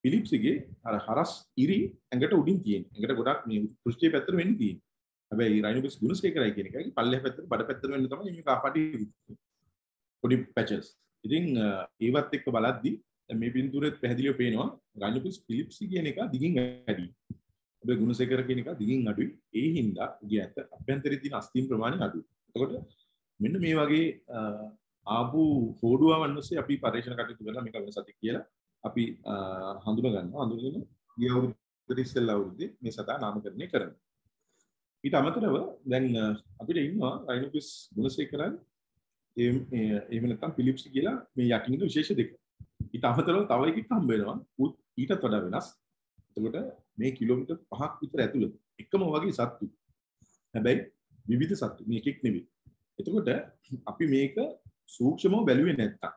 පිලිප්ස්ගේ අර හරස් ඉරි ඇඟට උඩින් තියෙන්නේ. ඇඟට ගොඩක් මේ පෘෂ්ඨයේ පැත්තට වෙන්නේ තියෙන්නේ. හැබැයි රයිනෝපිස් ගුණසේකරයි කියන එකයි පල්ලෙහ පැත්තට බඩ පැත්තට වෙන්න තමයි මේ කාපාටි පොඩි පැචස්. ඉතින් ඒවත් එක්ක බලද්දි මේ පින්තූරෙත් පැහැදිලිව පේනවා රයිනෝපිස් පිලිප්ස් කියන එක දිගින් වැඩි. හැබැයි ගුණසේකර කියන එක දිගින් අඩුයි. ඒ හින්දා උගේ ඇත්ත අභ්‍යන්තරයේ තියෙන අස්තීන් ප්‍රමාණය අඩුයි. එතකොට මෙන්න මේ වගේ ආපු හෝඩුවාවන් ඔස්සේ අපි පරීක්ෂණ කටයුතු කරලා මේක වෙන සතෙක් කියලා අපි හඳුනා ගන්නවා. හඳුනගෙන ගිය අවුරුද්දේ ඉස්සෙල්ලා අවුරුද්දේ මේ සතා නාමකරණය කරනවා. ඊට අමතරව දැන් අපිට ඉන්නවා රයිනෝපිස් ගුණසේකරයි එහෙම නැත්නම් පිලිප්ස් කියලා මේ යටින් ඉන්න විශේෂ දෙක. ඊට අමතරව තව එකෙක් හම්බ වෙනවා. ඊටත් වඩා වෙනස්. එතකොට මේ කිලෝමීටර් 5ක් විතර ඇතුළත එකම වගේ සත්තු. හැබැයි විවිධ සත්තු. මේ එකෙක් නෙවෙයි. එතකොට අපි මේක සූක්ෂමව බැලුවේ නැත්තම්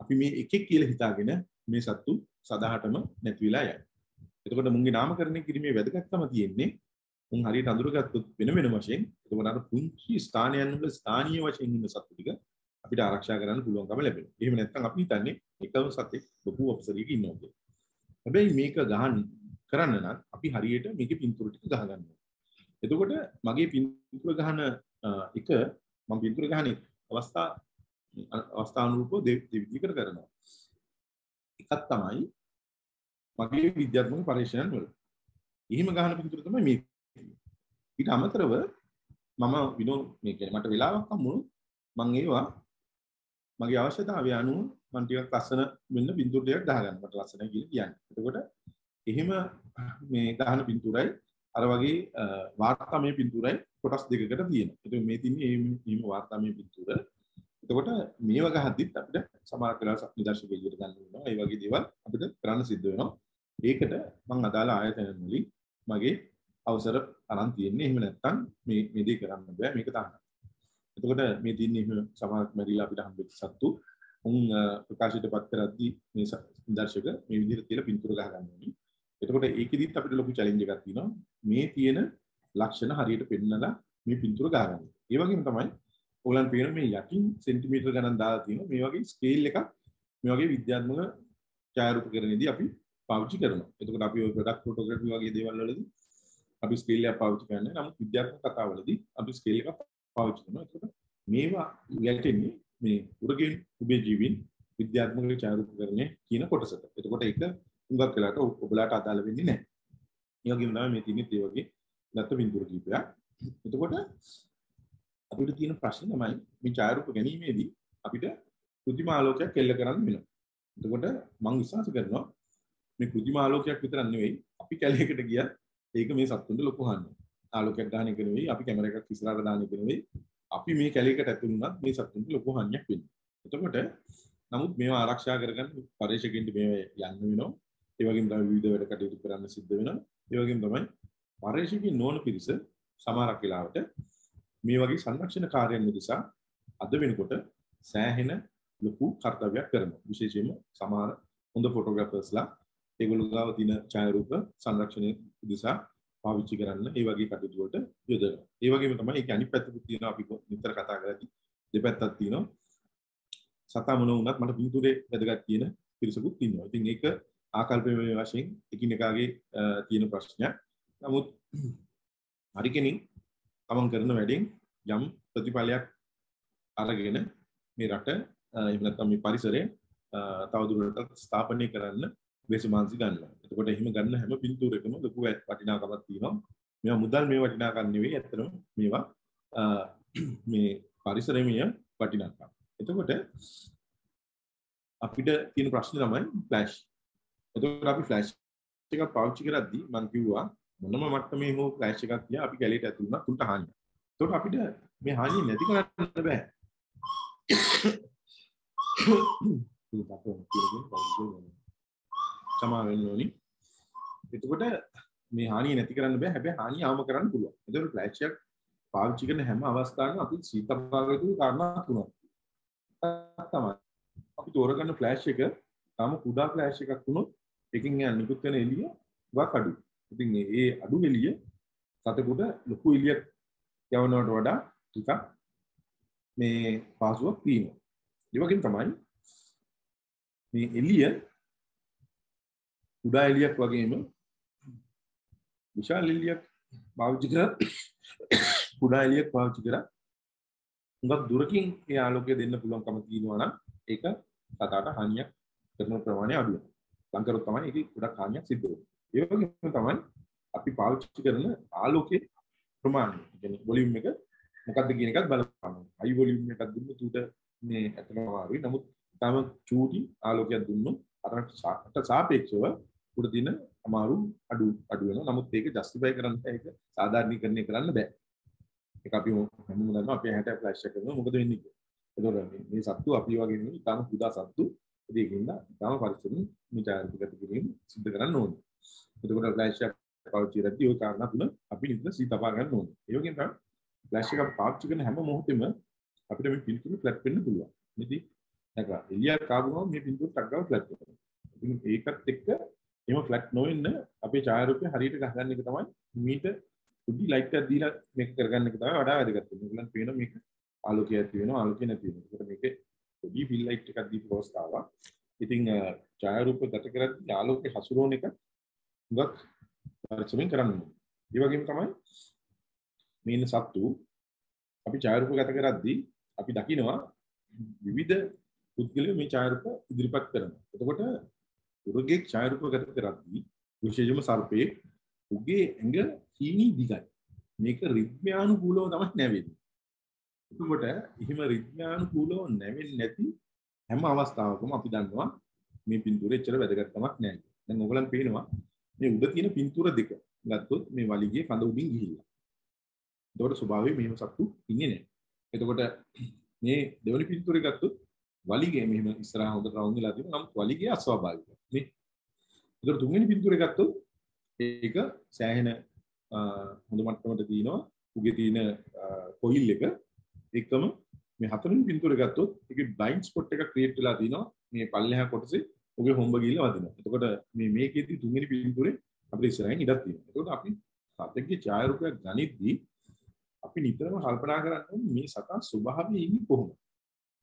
අපි මේ එකෙක් කියලා හිතාගෙන මේ සත්තු සදාහටම නැති වෙලා යයි. එතකොට මුන්ගේ නාමකරණය කිරීමේ වැදගත්කම තියෙන්නේ මුන් හරියට අඳුරගත්තොත් වෙන වෙන වශයෙන් එතකොට අර පුංචි ස්ථානයන් වල ස්ථානීය වශයෙන් ඉන්න සත්තු ටික අපිට ආරක්ෂා කරන්න පුළුවන්කම ලැබෙනවා. එහෙම නැත්නම් අපි හිතන්නේ එකම සතෙක් ලොකු ඔප්සරයක ඉන්නවා කියලා. හැබැයි මේක කරන්න නම් අපි හරියට මේකේ පින්තූර ටික ගහ ගන්න ඕනේ. එතකොට මගේ පින්තූර ගහන එක මම පින්තූර ගහන අවස්ථානුරූපව දෙවිදිහකට කරනවා. එකක් තමයි මගේ විද්‍යාත්මක පරීක්ෂණන් වල. එහෙම ගහන පින්තූර තමයි මේ. ඊට අමතරව මම මේ කියන්නේ මට වෙලාවක් හම්බුනොත් මම ඒවා මගේ අවශ්‍යතාවය අනුව මම ටිකක් ලස්සන වෙන්න පින්තූර ටිකක් ගහ ගන්න. මට ලස්සනයි කියලා කියන්නේ. එතකොට එහෙම මේ ගහන පින්තූරයි අර වගේ වාර්තාමය පින්තූරයි කොටස් දෙකකට තියෙනවා. ඒක මේ තින්නේ එහෙම වාර්තාමය පින්තූර. එතකොට මේව ගහද්දිත් අපිට සමහර වෙලාවට නිදර්ශක විදියට ගන්න වෙනවා. ඒ වගේ දේවල් අපිට කරන්න සිද්ධ වෙනවා. ඒකට මම අදාළ ආයතන වලින් මගේ අවසර අරන් තියෙන්නේ. එහෙම නැත්නම් මේ දේ කරන්න බෑ. මේක තාන්න. එතකොට මේ තින්නේ එහෙම සමහර මැරිලා අපිට හම්බෙච්ච සත්තු උන් ප්‍රකාශයටපත් කරද්දී මේ නිදර්ශක මේ විදිහට තියලා පින්තූර ගහ ගන්න ඕනේ. එතකොට ඒකෙදිත් අපිට ලොකු චැලෙන්ජ් එකක් තියෙනවා. මේ තියෙන ලක්ෂණ හරියට පෙන්නලා මේ පින්තූර ගහ ගන්න. ඒ වගේම තමයි ඔයගලන් පේන මේ යටින් සෙන්ටිමීටර ගණන් දාලා තියෙනවා. මේ වගේ ස්කේල් එකක් මේ වගේ විද්‍යාත්මක ඡායාරූපකරණයේදී අපි පාවිච්චි කරනවා. එතකොට අපි ඔය ප්‍රොඩක්ට් ෆොටෝග්‍රැෆි වගේ දේවල් වලදී අපි ස්කේල් එකක් පාවිච්චි කරන්නේ. නමුත් විද්‍යාත්මක කතාවලදී අපි ස්කේල් එකක් පාවිච්චි කරනවා. එතකොට මේවා ගැටෙන්නේ මේ උරගෙන් උබේ ජීවීන් විද්‍යාත්මක ඡායාරූපකරණයේ කියන කොටසට. එතකොට ඒක හුඟක් වෙලාට ඔබලාට අදාළ වෙන්නේ නැහැ. ඒ වගේම තමයි මේ තියෙන්නේ ඒ වගේ දත්ත බිඳුර කීපයක්. එතකොට අපිට තියෙන ප්‍රශ්නේ තමයි මේ ඡායාරූප ගැනීමේදී අපිට කෘත්‍රිම ආලෝකයක් එල්ල කරන්න වෙනවා. එතකොට මම විශ්වාස කරනවා මේ කෘත්‍රිම ආලෝකයක් විතරක් නෙවෙයි අපි කැලේකට ගියත් ඒක මේ සත්තුන්ට ලොකු හානියක්. ආලෝකයක් දාන එක නෙවෙයි අපි කැමරා එකක් ඉස්සරහට දාන එක නෙවෙයි අපි මේ කැලේකට ඇතුළු වුණත් මේ සත්තුන්ට ලොකු හානියක් වෙනවා. එතකොට නමුත් මේවා ආරක්ෂා කරගන්න පරීක්ෂකයන්ට මේවා යන්න වෙනවා. ඒ වගේම තමයි විවිධ වැඩ කටයුතු කරන්න සිද්ධ වෙනවා. ඒ වගේම තමයි පර්යේෂකයන් නොවන පිරිස සමහරක් වෙලාවට මේ වගේ සංරක්ෂණ කාර්යයන් නිසා අද වෙනකොට සෑහෙන ලොකු කර්තව්‍යයක් කරනවා. විශේෂයෙන්ම සමහර හොඳ ෆොටෝග්‍රැෆර්ස්ලා ඒගොල්ලෝ ගාව තියෙන ඡායාරූප සංරක්ෂණය උදෙසා පාවිච්චි කරන්න ඒ වගේ කටයුතු වලට යොදවනවා. ඒ වගේම තමයි ඒක අනිත් පැත්තකුත් තියෙනවා අපි නිතර කතා කරද්දී දෙපැත්තක් තියෙනවා. සතා මොන වුණත් මට පින්තූරේ වැදගත් කියන පිරිසකුත් ඉන්නවා. ඉතින් ඒක ආකල්පමය වශයෙන් එකිනෙකාගේ තියෙන ප්‍රශ්නයක්. නමුත් හරි කෙනින් තමන් කරන වැඩෙන් යම් ප්‍රතිඵලයක් අරගෙන මේ රට එහෙම නැත්නම් මේ පරිසරය තවදුරටත් ස්ථාපනය කරන්න වේසමාංශි ගන්නවා. එතකොට එහෙම ගන්න හැම පින්තූරයකම ලොකු වටිනාකමක් තියෙනවා. මේවා මුදල් මේ වටිනාකම් නෙවෙයි. ඇත්තටම මේවා මේ පරිසරමය වටිනාකම්. එතකොට අපිට තියෙන ප්‍රශ්නේ තමයි ෆ්ලෑෂ්. එතකොට අපි ෆ්ලෑෂ් එකක් පාවිච්චි කරද්දී මම කිව්වා මොනම මට්ටමේ හෝ ෆ්ලෑෂ් එකක් තියා අපි කැලේට ඇතුළු වුණා තුන්ට හානියක්. එතකොට අපිට මේ හානිය නැති කරන්න බෑ. සමා වෙන්න ඕනි. එතකොට මේ හානිය නැති කරන්න බෑ. හැබැයි හානිය අවම කරන්න පුළුවන්. එතකොට ෆ්ලෑෂ් එකක් පාවිච්චි කරන හැම අවස්ථාවකම අපි සීතපාගතු කාරණා තුනක් තමයි. අපි තෝරගන්න ෆ්ලෑෂ් එක තාම කුඩා ෆ්ලෑෂ් එකක් වුණොත් එකකින් යන නිකුත් වෙන එළිය වක් අඩුයි. ඉතින් මේ අඩු එළිය සතෙකුට ලොකු එළියක් යවනවට වඩා ටිකක් මේ පාසුවක් තියෙනවා. ඒ වගේම තමයි මේ එළිය කුඩා එළියක් වගේම විශාල එළියක් පාවිච්චි කරලා කුඩා එළියක් පාවිච්චි කරලා හුඟක් දුරකින් ඒ ආලෝකය දෙන්න පුළුවන්කම තියෙනවා නම් ඒක සතාට හානියක් කරන ප්‍රමාණය අඩු වෙනවා. ලංකරොත් තමයි ඒකේ ගොඩක් හානියක් සිද්ධ වෙන්නේ. ඒ වගේම තමයි අපි පාවිච්චි කරන ආලෝකයේ ප්‍රමාණය. කියන්නේ වොලියුම් එක මොකක්ද කියන එකත් බලපානවා. හයි වොලියුම් එකක් දුන්නොත් උට මේ ඇත්තම අමාරුයි. නමුත් තම චූටි ආලෝකයක් දුන්නොත් අරට සාපේක්ෂව උඩ තියෙන අමාරු අඩු වෙනවා. නමුත් ඒක ජස්ටිෆයි කරන්න ඒක සාධාරණීකරණය කරන්න බෑ. ඒක අපි හැමෝම දන්නවා අපි 60 ෆ්ලෑෂ් එක කරනවා මොකද වෙන්නේ කියලා. එතකොට මේ සත්තු අපි වගේ නෙමෙයි තාම කුඩා සත්තු. ඒකින්ද තාම පරිස්සමින් මේ ජාතිගත කිරීම සිදු කරන්න ඕනේ. එතකොට ෆ්ලෑෂ් එක පාවිච්චි කරද්දී ওই කාරණා තුන අපි නිතර සිතපා ගන්න ඕනේ. ඒ වගේම තමයි ෆ්ලෑෂ් එක පාවිච්චි කරන හැම මොහොතෙම අපිට මේ පින්තූර ෆ්ලැට් වෙන්න පුළුවන්. ඉතින් නැක එළියක් ආවම මේ පින්තූර ටක් ගාව ෆ්ලැට් වෙනවා. ඉතින් ඒකත් එක්ක එහෙම ෆ්ලැට් නොවෙන්න අපේ ඡායාරූපය හරියට ගහගන්න එක තමයි මීට පොඩි ලයිට් එකක් දීලා මේක කරගන්න එක තමයි වඩා වැදගත් වෙන්නේ. ඒගොල්ලන් පේන මේක ආලෝකය ඇති වෙනවා ආලෝකය නැති වෙනවා. ඒකට මේකේ පොඩි ෆිල් ලයිට් එකක් දීපු අවස්ථාවක්. ඉතින් ඡායාරූප ගත කරද්දී ආලෝකය හසුරුවන එක හුඟක් පරිස්සමෙන් කරන්න ඕනේ. ඒ වගේම තමයි මේ ඉන්න සත්තු අපි ඡායාරූප ගත කරද්දී අපි දකිනවා විවිධ පුද්ගලයෝ මේ ඡායාරූප ඉදිරිපත් කරනවා. එතකොට උරගේ ඡායාරූප ගත කරද්දී විශේෂයෙන්ම සර්පේ උගේ ඇඟ හීනි දිගයි. මේක රිද්මයානුකූලව තමයි නැවෙන්නේ. එතකොට එහෙම රිද්මයානුකූලව නැවෙන්නේ නැති හැම අවස්ථාවකම අපි දන්නවා මේ පින්තූරේ එච්චර වැදගත්කමක් නැහැ. දැන් ඔයගලන් පේනවා මේ උඩ තියෙන පින්තූර දෙක ගත්තොත් මේ වලිගේ කඳ උඩින් ගිහිල්ලා. ඒකට ස්වභාවයෙන් මෙහෙම සත්තු ඉන්නේ නැහැ. එතකොට මේ දෙවෙනි පින්තූරේ ගත්තොත් වලිගේ මෙහෙම ඉස්සරහා හොඳට රවුන්ඩ් වෙලා තියෙනවා. නමුත් වලිගේ අස්වාභාවිකයි. මේ ඒකට තුන්වෙනි පින්තූරේ ගත්තොත් ඒක සෑහෙන හොඳ මට්ටමකට තියෙනවා. උගේ තියෙන කොයිල් එක එකම මේ හතරවෙනි පින්තූරේ ගත්තොත් ඒකේ බ්ලයින්ඩ් ස්පොට් එකක් ක්‍රියේට් වෙලා තිනවා. මේ පල්ලෙහා කොටසේ උගේ හොම්බ ගිහිල්ලා වදිනවා. එතකොට මේ මේකේදී තුන්වෙනි පින්තූරේ අපිට ඉස්සරහින් ඉඩක් තියෙනවා. එතකොට අපි සතෙක්ගේ ඡායාරූපයක් ගනිද්දී අපි නිතරම කල්පනා කරන්නේ මේ සතා ස්වභාවයෙන් ඉන්නේ කොහොමද?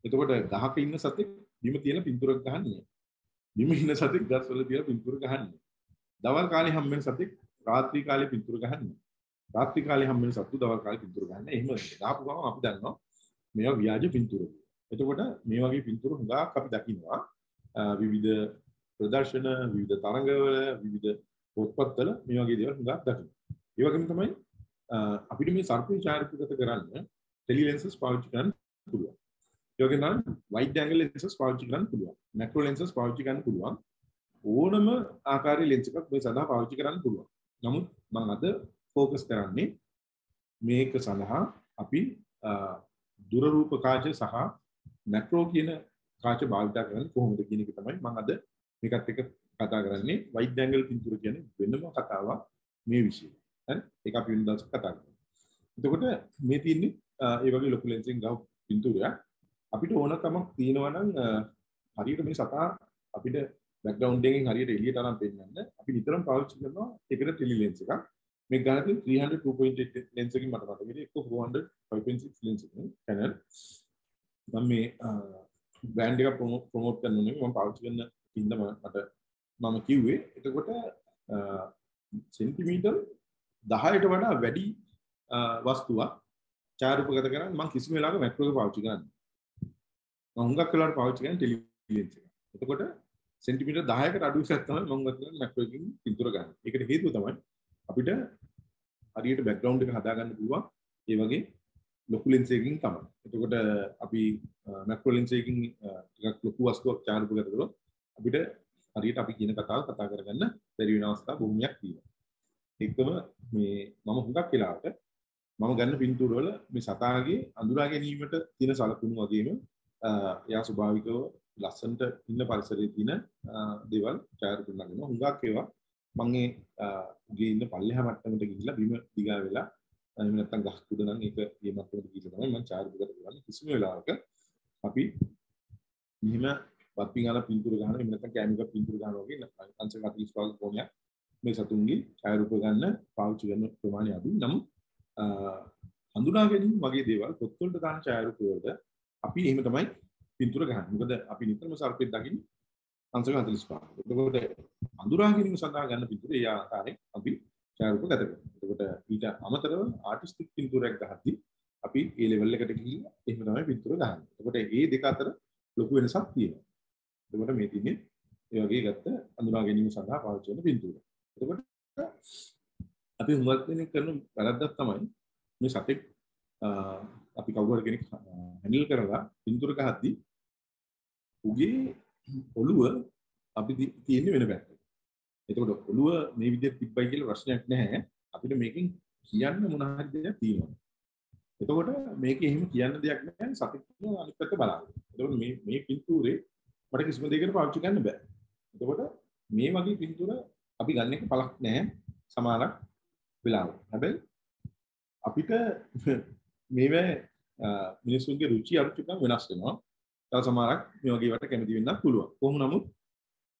එතකොට ගහක ඉන්න සතෙක් බිම තියෙන පින්තූරයක් ගහන්නේ. බිම ඉන්න සතෙක් ගස් වල තියෙන පින්තූර ගහන්නේ. දවල් කාලේ හම්බෙන සතෙක් රාත්‍රී කාලේ පින්තූර ගහන්නේ. රාත්‍රී කාලේ හම්බෙන සත්තු දවල් කාලේ පින්තූර ගහන්නේ. එහෙම දාපු ගමන් අපි දන්නවා මේවා ව්‍යාජ පින්තූර. එතකොට මේ වගේ පින්තූර හුඟක් අපි දකින්නවා විවිධ ප්‍රදර්ශන, විවිධ තරඟවල, විවිධ පොත්පත්වල මේ වගේ දේවල් හුඟක් දකින්නවා. ඒ වගේම තමයි අපිට මේ සර්පේ ඡායාරූපගත කරන්න ටෙලි ලෙන්සස් පාවිච්චි කරන්න පුළුවන්. ඒ වගේම තමයි වයිඩ් ඇන්ගල් ලෙන්සස් පාවිච්චි කරන්න පුළුවන්. මැක්‍රෝ ලෙන්සස් පාවිච්චි කරන්න පුළුවන්. ඕනම ආකාරයේ ලෙන්ස් එකක් මේ සඳහා පාවිච්චි කරන්න පුළුවන්. නමුත් මම අද ફોකස් කරන්නේ මේක සඳහා අපි දුර රූප කාච සහ මැක්‍රෝ කියන කාච භාවිත කරන්නේ කොහොමද කියන එක තමයි මම අද මේකත් එක්ක කතා කරන්නේ. වයිඩ් ඇන්ගල් පින්තූර කියන්නේ වෙනම කතාවක් මේ විෂය. හරි. ඒක අපි වෙන දවසක් කතා කරමු. එතකොට මේ තියෙන්නේ ඒ වගේ ලොකු ලෙන්ස් එකකින් ගහපු පින්තූරයක්. අපිට ඕන තමක් තියෙනවා නම් හරියට මේ සතා අපිට බෑග්ග්‍රවුන්ඩ් එකෙන් හරියට එළියට අරන් පෙන්නන්න අපි නිතරම පාවිච්චි කරනවා ඒකට ටෙලි ලෙන්ස් එකක්. මේක ගන්න තියෙන 300 2.8 ලෙන්ස් එකකින් මට මතකයි. ඒක 400 5.6 ලෙන්ස් එකකින් Canon. මම මේ බ්‍රෑන්ඩ් එක ප්‍රොමෝට් කරනවා මම පාවිච්චි කරන ඉන්න මට මම කිව්වේ. එතකොට සෙන්ටිමීටර් 10ට වඩා වැඩි වස්තුවක් ඡායාරූපගත කරන්න මම කිසිම වෙලාවක මැක්‍රෝ එක පාවිච්චි කරන්නේ. මම හුඟක් වෙලාවට පාවිච්චි කරන්නේ ටෙලි ලෙන්ස් එක. එතකොට සෙන්ටිමීටර් 10කට අඩු ඉස්සක් තමයි මම ගත කරන්නේ මැක්‍රෝ එකකින් පින්තූර ගන්න. ඒකට හේතුව තමයි අපිට හරියට බෑග්ග්‍රවුන්ඩ් එක හදාගන්න පුළුවන් ඒ වගේ ලොකු ලෙන්ස් එකකින් තමයි. එතකොට අපි මැක්‍රෝ ලෙන්ස් එකකින් ටිකක් ලොකු වස්තුවක් ඡායාරූපගත කරොත් අපිට හරියට අපි කියන කතාව කතා කරගන්න බැරි වෙන අවස්ථා බොහොමයක් තියෙනවා. ඒකම මේ මම හුඟක් වෙලාවට මම ගන්න පින්තූර වල මේ සතාගේ අඳුරා ගැනීමට තියෙන සලකුණු වගේම එයා ස්වභාවිකව ලස්සනට ඉන්න පරිසරයේ තියෙන දේවල් ඡායාරූප කරනවා. හුඟක් ඒවා මම ගේ ඉන්න පල්ලෙහා මට්ටමට ගිහිල්ලා බිම දිගා වෙලා එහෙම නැත්නම් ගහ කුඩ නම් ඒක මේ මට්ටමට ගිහිල්ලා තමයි මම ඡායාරූප කරන්නේ. කිසිම වෙලාවක අපි මෙහිම වත්පිංගාල පින්තූර ගන්න එහෙම නැත්නම් කැමික පින්තූර ගන්නවා වගේ අංශ 45 වගේ කොණයක් මේ සතුන්ගේ ඡායාරූප ගන්න පාවිච්චි කරන ප්‍රමාණය අඩුයි. නමුත් හඳුනා ගැනීම වගේ දේවල් පොත්වලට දාන ඡායාරූප වලට අපි එහෙම තමයි පින්තූර ගහන්නේ. මොකද අපි නිතරම සර්පෙක් දකින්නේ අංශ 45. එතකොට හඳුනා ගැනීම සඳහා ගන්න පින්තූර ඒ ආකාරයෙන් අපි ඡායාරූප ගත කරනවා. එතකොට ඊට අමතරව ආටිස්ටික් පින්තූරයක් ගහද්දී අපි ඒ ලෙවල් එකට ගිහිල්ලා එහෙම තමයි පින්තූර ගහන්නේ. එතකොට මේ දෙක අතර ලොකු වෙනසක් තියෙනවා. එතකොට මේ තින්නේ ඒ වගේ ගත්ත හඳුනා ගැනීම සඳහා පාවිච්චි කරන පින්තූර. එතකොට අපි හුඟක් දෙනෙක් කරන වැරද්දක් තමයි මේ සතෙක් අපි කවුරු හරි කෙනෙක් හැන්ඩල් කරලා පින්තූර ගහද්දී උගේ ඔළුව අපි තියෙන්නේ වෙන පැත්තක. එතකොට ඔළුව මේ විදිහට තිබ්බයි කියලා ප්‍රශ්නයක් නැහැ. අපිට මේකෙන් කියන්න මොන හරි දෙයක් තියෙනවා. එතකොට මේකේ එහෙම කියන්න දෙයක් නැහැ. සතෙක් අනිත් පැත්ත බලන්න. එතකොට මේ පින්තූරේ මට කිසිම දෙයකට පාවිච්චි කරන්න බෑ. එතකොට මේ වගේ පින්තූර අපි ගන්න එක පළක් නැහැ සමහරක් වෙලාවට. හැබැයි අපිට මේවැ මිනිස්සුන්ගේ රුචි අරුචිකම් වෙනස් වෙනවා. තව සමහරක් මේ වගේ වට කැමති වෙන්නත් පුළුවන්. කොහොම නමුත්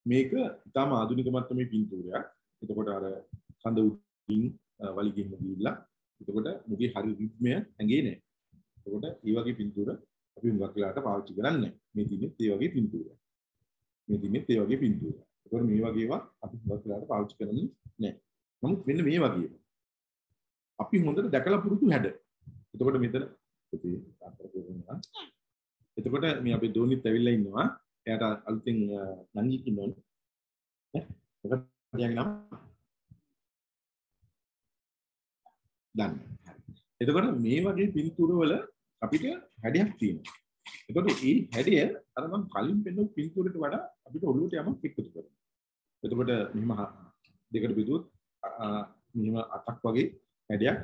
මේක ඉතාම ආධුනික මට්ටමේ පින්තූරයක්. එතකොට අර කඳ උඩින් වලිගෙම ගිහිල්ලා එතකොට මුගේ හරි රිද්මය ඇඟේ නැහැ. එතකොට මේ වගේ පින්තූර අපි හුඟක් වෙලාවට පාවිච්චි කරන්නේ නැහැ. මේ තියෙන්නේ ඒ වගේ පින්තූරයක්. මේ තියෙන්නේ ඒ වගේ පින්තූරයක්. එතකොට මේ වගේ ඒවා අපි හුඟක් වෙලාවට පාවිච්චි කරන්නේ නැහැ. නමුත් මෙන්න මේ වගේ අපි හොඳට දැකලා පුරුදු හැඩ. එතකොට මෙතන පුතේ අතර කරනවා. එතකොට මේ අපේ දෝනිත් ඇවිල්ලා ඉන්නවා. එයාට අලුතෙන් නංගි කින්නෝනේ. එතකොට එයාගේ නම දන්න. එතකොට මේ වගේ පින්තූර වල අපිට හැඩයක් තියෙනවා. එතකොට මේ හැඩය අර මම කලින් පෙන්නපු පින්තූරයට වඩා අපිට ඔළුවට යමක් එකතු කරනවා. එතකොට මෙහිම දෙකට බෙදුවොත් මෙහිම අතක් වගේ හැඩයක්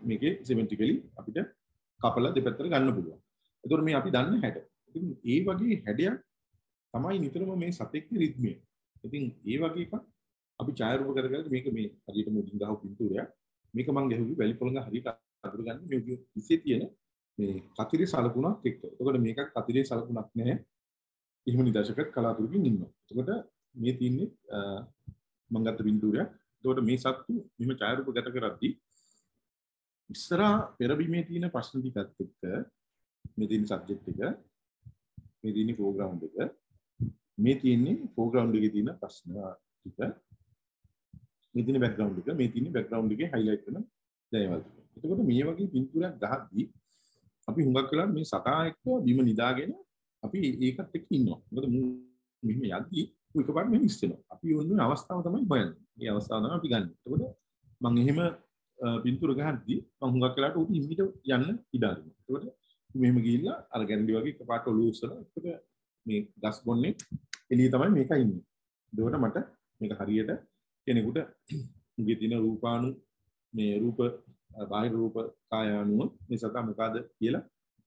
මේකේ සිමෙන්ටිකලි අපිට කපලා දෙපැත්තට ගන්න පුළුවන්. එතකොට මේ අපි දන්න හැඩ. ඉතින් ඒ වගේ හැඩයක් තමයි නිතරම මේ සතෙක්ගේ රිද්මය. ඉතින් ඒ වගේ එකක් අපි ඡායාරූප කරගෙන මේක මේ හරියට මුදින් ගහපු පින්තූරයක්. මේක මම ගැහුවේ වැලි පොළඟ හරියට අඳුර ගන්න මේ ඉස්සේ තියෙන මේ කතිරේ සලකුණක් එක්ක. එතකොට මේකක් කතිරේ සලකුණක් නැහැ. එහෙම නිදර්ශක කලාතුරකින් ඉන්නවා. එතකොට මේ තියන්නේ මම ගත්ත පින්තූරයක්. එතකොට මේ සත්තු මෙහෙම ඡායාරූප ගත කරද්දී ඉස්සරහා පෙරබිමේ තියෙන ප්‍රශ්න ටිකත් එක්ක මේ තියෙන සබ්ජෙක්ට් එක මේ තියෙන ෆෝග්‍රවුන්ඩ් එක මේ තියෙන්නේ ෆෝග්‍රවුන්ඩ් එකේ තියෙන ප්‍රශ්න ටික මේ තියෙන බෑග්ග්‍රවුන්ඩ් එක මේ තියෙන බෑග්ග්‍රවුන්ඩ් එකේ හයිලයිට් කරන දේවල්. එතකොට මේ වගේ පින්තූරයක් ගහද්දී අපි හුඟක් වෙලා මේ සතා එක්ක බිම නිදාගෙන අපි ඒකත් එක්ක ඉන්නවා. මොකද මෙහෙම යද්දී එකපාරට මෙහෙම ඉස්සෙනවා. අපි ඔන්න අවස්ථාව තමයි හොයන්නේ. මේ අවස්ථාව තමයි අපි ගන්න. එතකොට මම එහෙම පින්තූර ගහද්දී මම හුඟක් වෙලාට උඩ ඉමිට යන්න ඉඩ අරිනවා. එතකොට මෙහෙම ගිහිල්ලා අර ගැරන්ඩි වගේ එකපාරට ඔළුව උස්සලා එතකොට මේ ගස් බොන්නේ එළිය තමයි මේක ඉන්නේ. එතකොට මට මේක හරියට කෙනෙකුට මුගේ තියෙන රූපාණු මේ රූප බාහිර රූප කාය අනුව මේ සතා මොකද්ද කියලා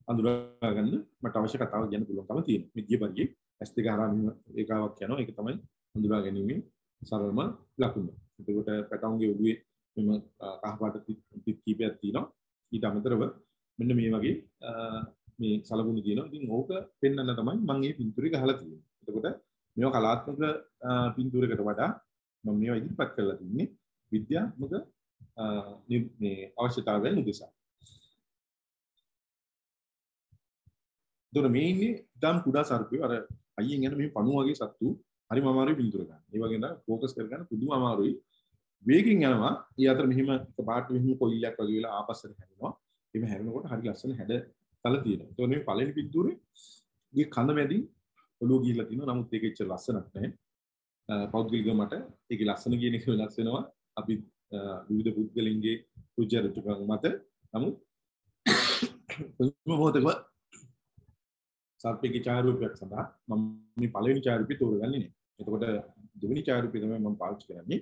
අඳුරා ගන්න මට අවශ්‍ය කතාවක් කියන්න පුළුවන්කම තියෙනවා. මේ දියපරියේ S2 හරහාම ඒකාවක් යනවා. ඒක තමයි අඳුරා ගැනීමේ සරලම ලකුණ. එතකොට පැටවුන්ගේ ඔළුවේ මෙම කහ පාට පිට කීපයක් තියෙනවා. ඊට අමතරව මෙන්න මේ වගේ මේ සලකුණු තියෙනවා. ඉතින් ඕක පෙන්වන්න තමයි මම මේ පින්තූරය ගහලා තියෙන්නේ. එතකොට මේවා කලාත්මක පින්තූරයකට වඩා මම මේවා ඉදිරිපත් කරලා තින්නේ විද්‍යාත්මක මේ අවශ්‍යතාවයන් උදෙසා. එතකොට මේ ඉන්නේ ඉතාම කුඩා සර්පයෝ අර අයියෙන් යන මේ පණුව වගේ සත්තු හරිම අමාරුයි පින්තූර ගන්න. ඒ වගේ නේද ફોකස් කරගන්න පුදුම අමාරුයි. වේගෙන් යනවා. ඊ අතර මෙහිම පාට මෙහිම කොයිලයක් වගේ වෙලා ආපස්සට හැරෙනවා. එහෙම හැරෙනකොට හරි ලස්සන හැඩ තල තියෙනවා. එතකොට මේ පළවෙනි පින්තූරේ ගේ කඳ මැදින් ඔළුව ගිහිල්ලා තිනවා. නමුත් ඒක එච්චර ලස්සනක් නැහැ. පෞද්ගලිකව මට ඒකේ ලස්සන කියන එක වෙනස් වෙනවා. අපි විවිධ පුද්ගලයන්ගේ රුචි අරුචිකම් මත. නමුත් මොහොතක සර්පයේ ඡායාරූපයක් සඳහා මම මේ පළවෙනි ඡායාරූපය තෝරගන්නේ නැහැ. එතකොට දෙවෙනි ඡායාරූපය තමයි මම පාවිච්චි කරන්නේ.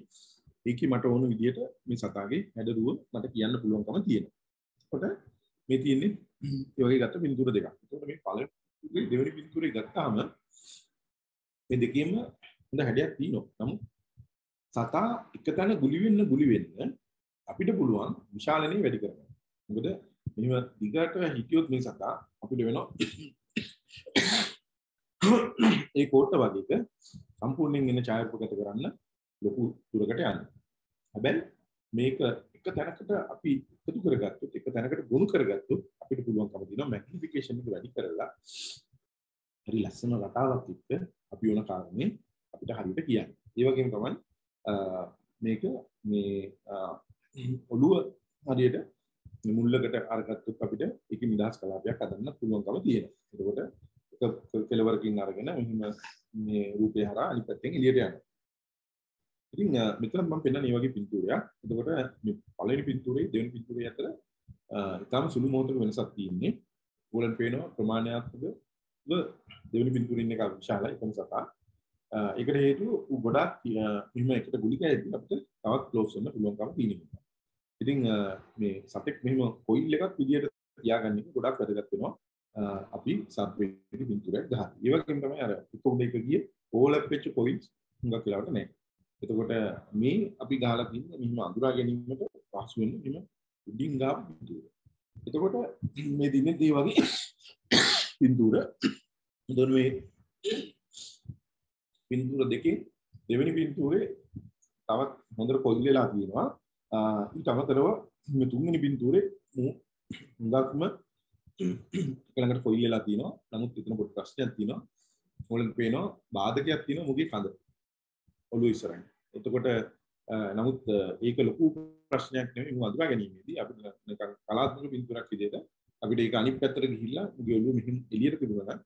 ඒකේ මට ඕන විදිහට මේ සතාගේ හැඩරුව මට කියන්න පුළුවන්කම තියෙනවා. එතකොට මේ තියෙන්නේ ඒ වගේ ගත්ත පින්තූර දෙකක්. එතකොට මේ පළවෙනි දෙවෙනි පින්තූරේ ගත්තාම මේ දෙකේම හොඳ හැඩයක් තියෙනවා. නමුත් සතා එකතැන ගුලි වෙන්න අපිට පුළුවන් විශාලනේ වැඩි කරගන්න. මොකද මෙහෙම දිගට හිටියොත් මේ සතා අපිට වෙනවා ඒ කෝට්ට වගේක සම්පූර්ණයෙන් එන ඡායාරූපගත කරන්න ලොකු දුරකට යන්න. හැබැයි මේක එක තැනකට අපි එකතු කරගත්තොත් එක තැනකට ගොනු කරගත්තොත් අපිට පුළුවන්කම තියෙනවා මැග්නිෆිකේෂන් එක වැඩි කරලා හරි ලස්සන රටාවක් එක්ක අපි ඕන කාරණේ අපිට හරියට කියන්න. ඒ වගේම තමයි මේක මේ ඔළුව හරියට මුල්ලකට අරගත්තොත් අපිට ඒක නිදහස් කලාපයක් හදන්න පුළුවන්කම තියෙනවා. එතකොට එක කෙලවරකින් අරගෙන මෙහිම මේ රූපේ හරහා අනිත් පැත්තෙන් එළියට යනවා. ඉතින් මෙතන මම පෙන්නන මේ වගේ පින්තූරයක්. එතකොට මේ පළවෙනි පින්තූරේ දෙවෙනි පින්තූරේ අතර ඉතාම සුළු මොහොතක වෙනසක් තියෙන්නේ. ඕලෙන් පේනවා ප්‍රමාණාත්මකව දෙවෙනි පින්තූරේ ඉන්න එක විශාලයි එකම සතා. ඒකට හේතුව ගොඩක් මෙහිම එකට ගුලි කැඩෙද්දී අපිට තවත් ක්ලෝස් වෙන්න පුළුවන්කම තියෙනවා. ඉතින් මේ සතෙක් මෙහිම කොයිල් එකක් විදියට තියාගන්න එක ගොඩක් වැදගත් වෙනවා. අපි සර්පයේ පින්තූරයක් ගහන. ඒ වගේම තමයි අර එක උඩ එක ගියේ ඕලප් වෙච්ච කොයිල්ස් හුඟක් වෙලාවට නැහැ. එතකොට මේ අපි ගහලා තින්නේ මෙහිම අඳුරා ගැනීමට පහසු වෙන මෙහිම උඩින් ගාව පින්තූර. එතකොට මේ දිනේ මේ වගේ පින්තූර එතකොට මේ පින්තූර දෙකේ දෙවෙනි පින්තූරේ තවත් හොඳට කොයිල් වෙලා තියෙනවා. ඊට අමතරව මේ තුන්වෙනි පින්තූරේ හුඟක්ම ළඟට කොයිල් වෙලා තියෙනවා. නමුත් එතන පොඩි ප්‍රශ්නයක් තියෙනවා. ඕලෙන් පේනවා බාධකයක් තියෙනවා මුගේ කඳ. ඔළුව ඉස්සරහින්. එතකොට නමුත් ඒක ලොකු ප්‍රශ්නයක් නෙවෙයි. මම අඳුරා ගැනීමේදී අපිට නිකන් කලාත්මක පින්තූරයක් විදිහට අපිට ඒක අනිත් පැත්තට ගිහිල්ලා මුගේ ඔළුව මෙහින් එළියට තිබුණා නම්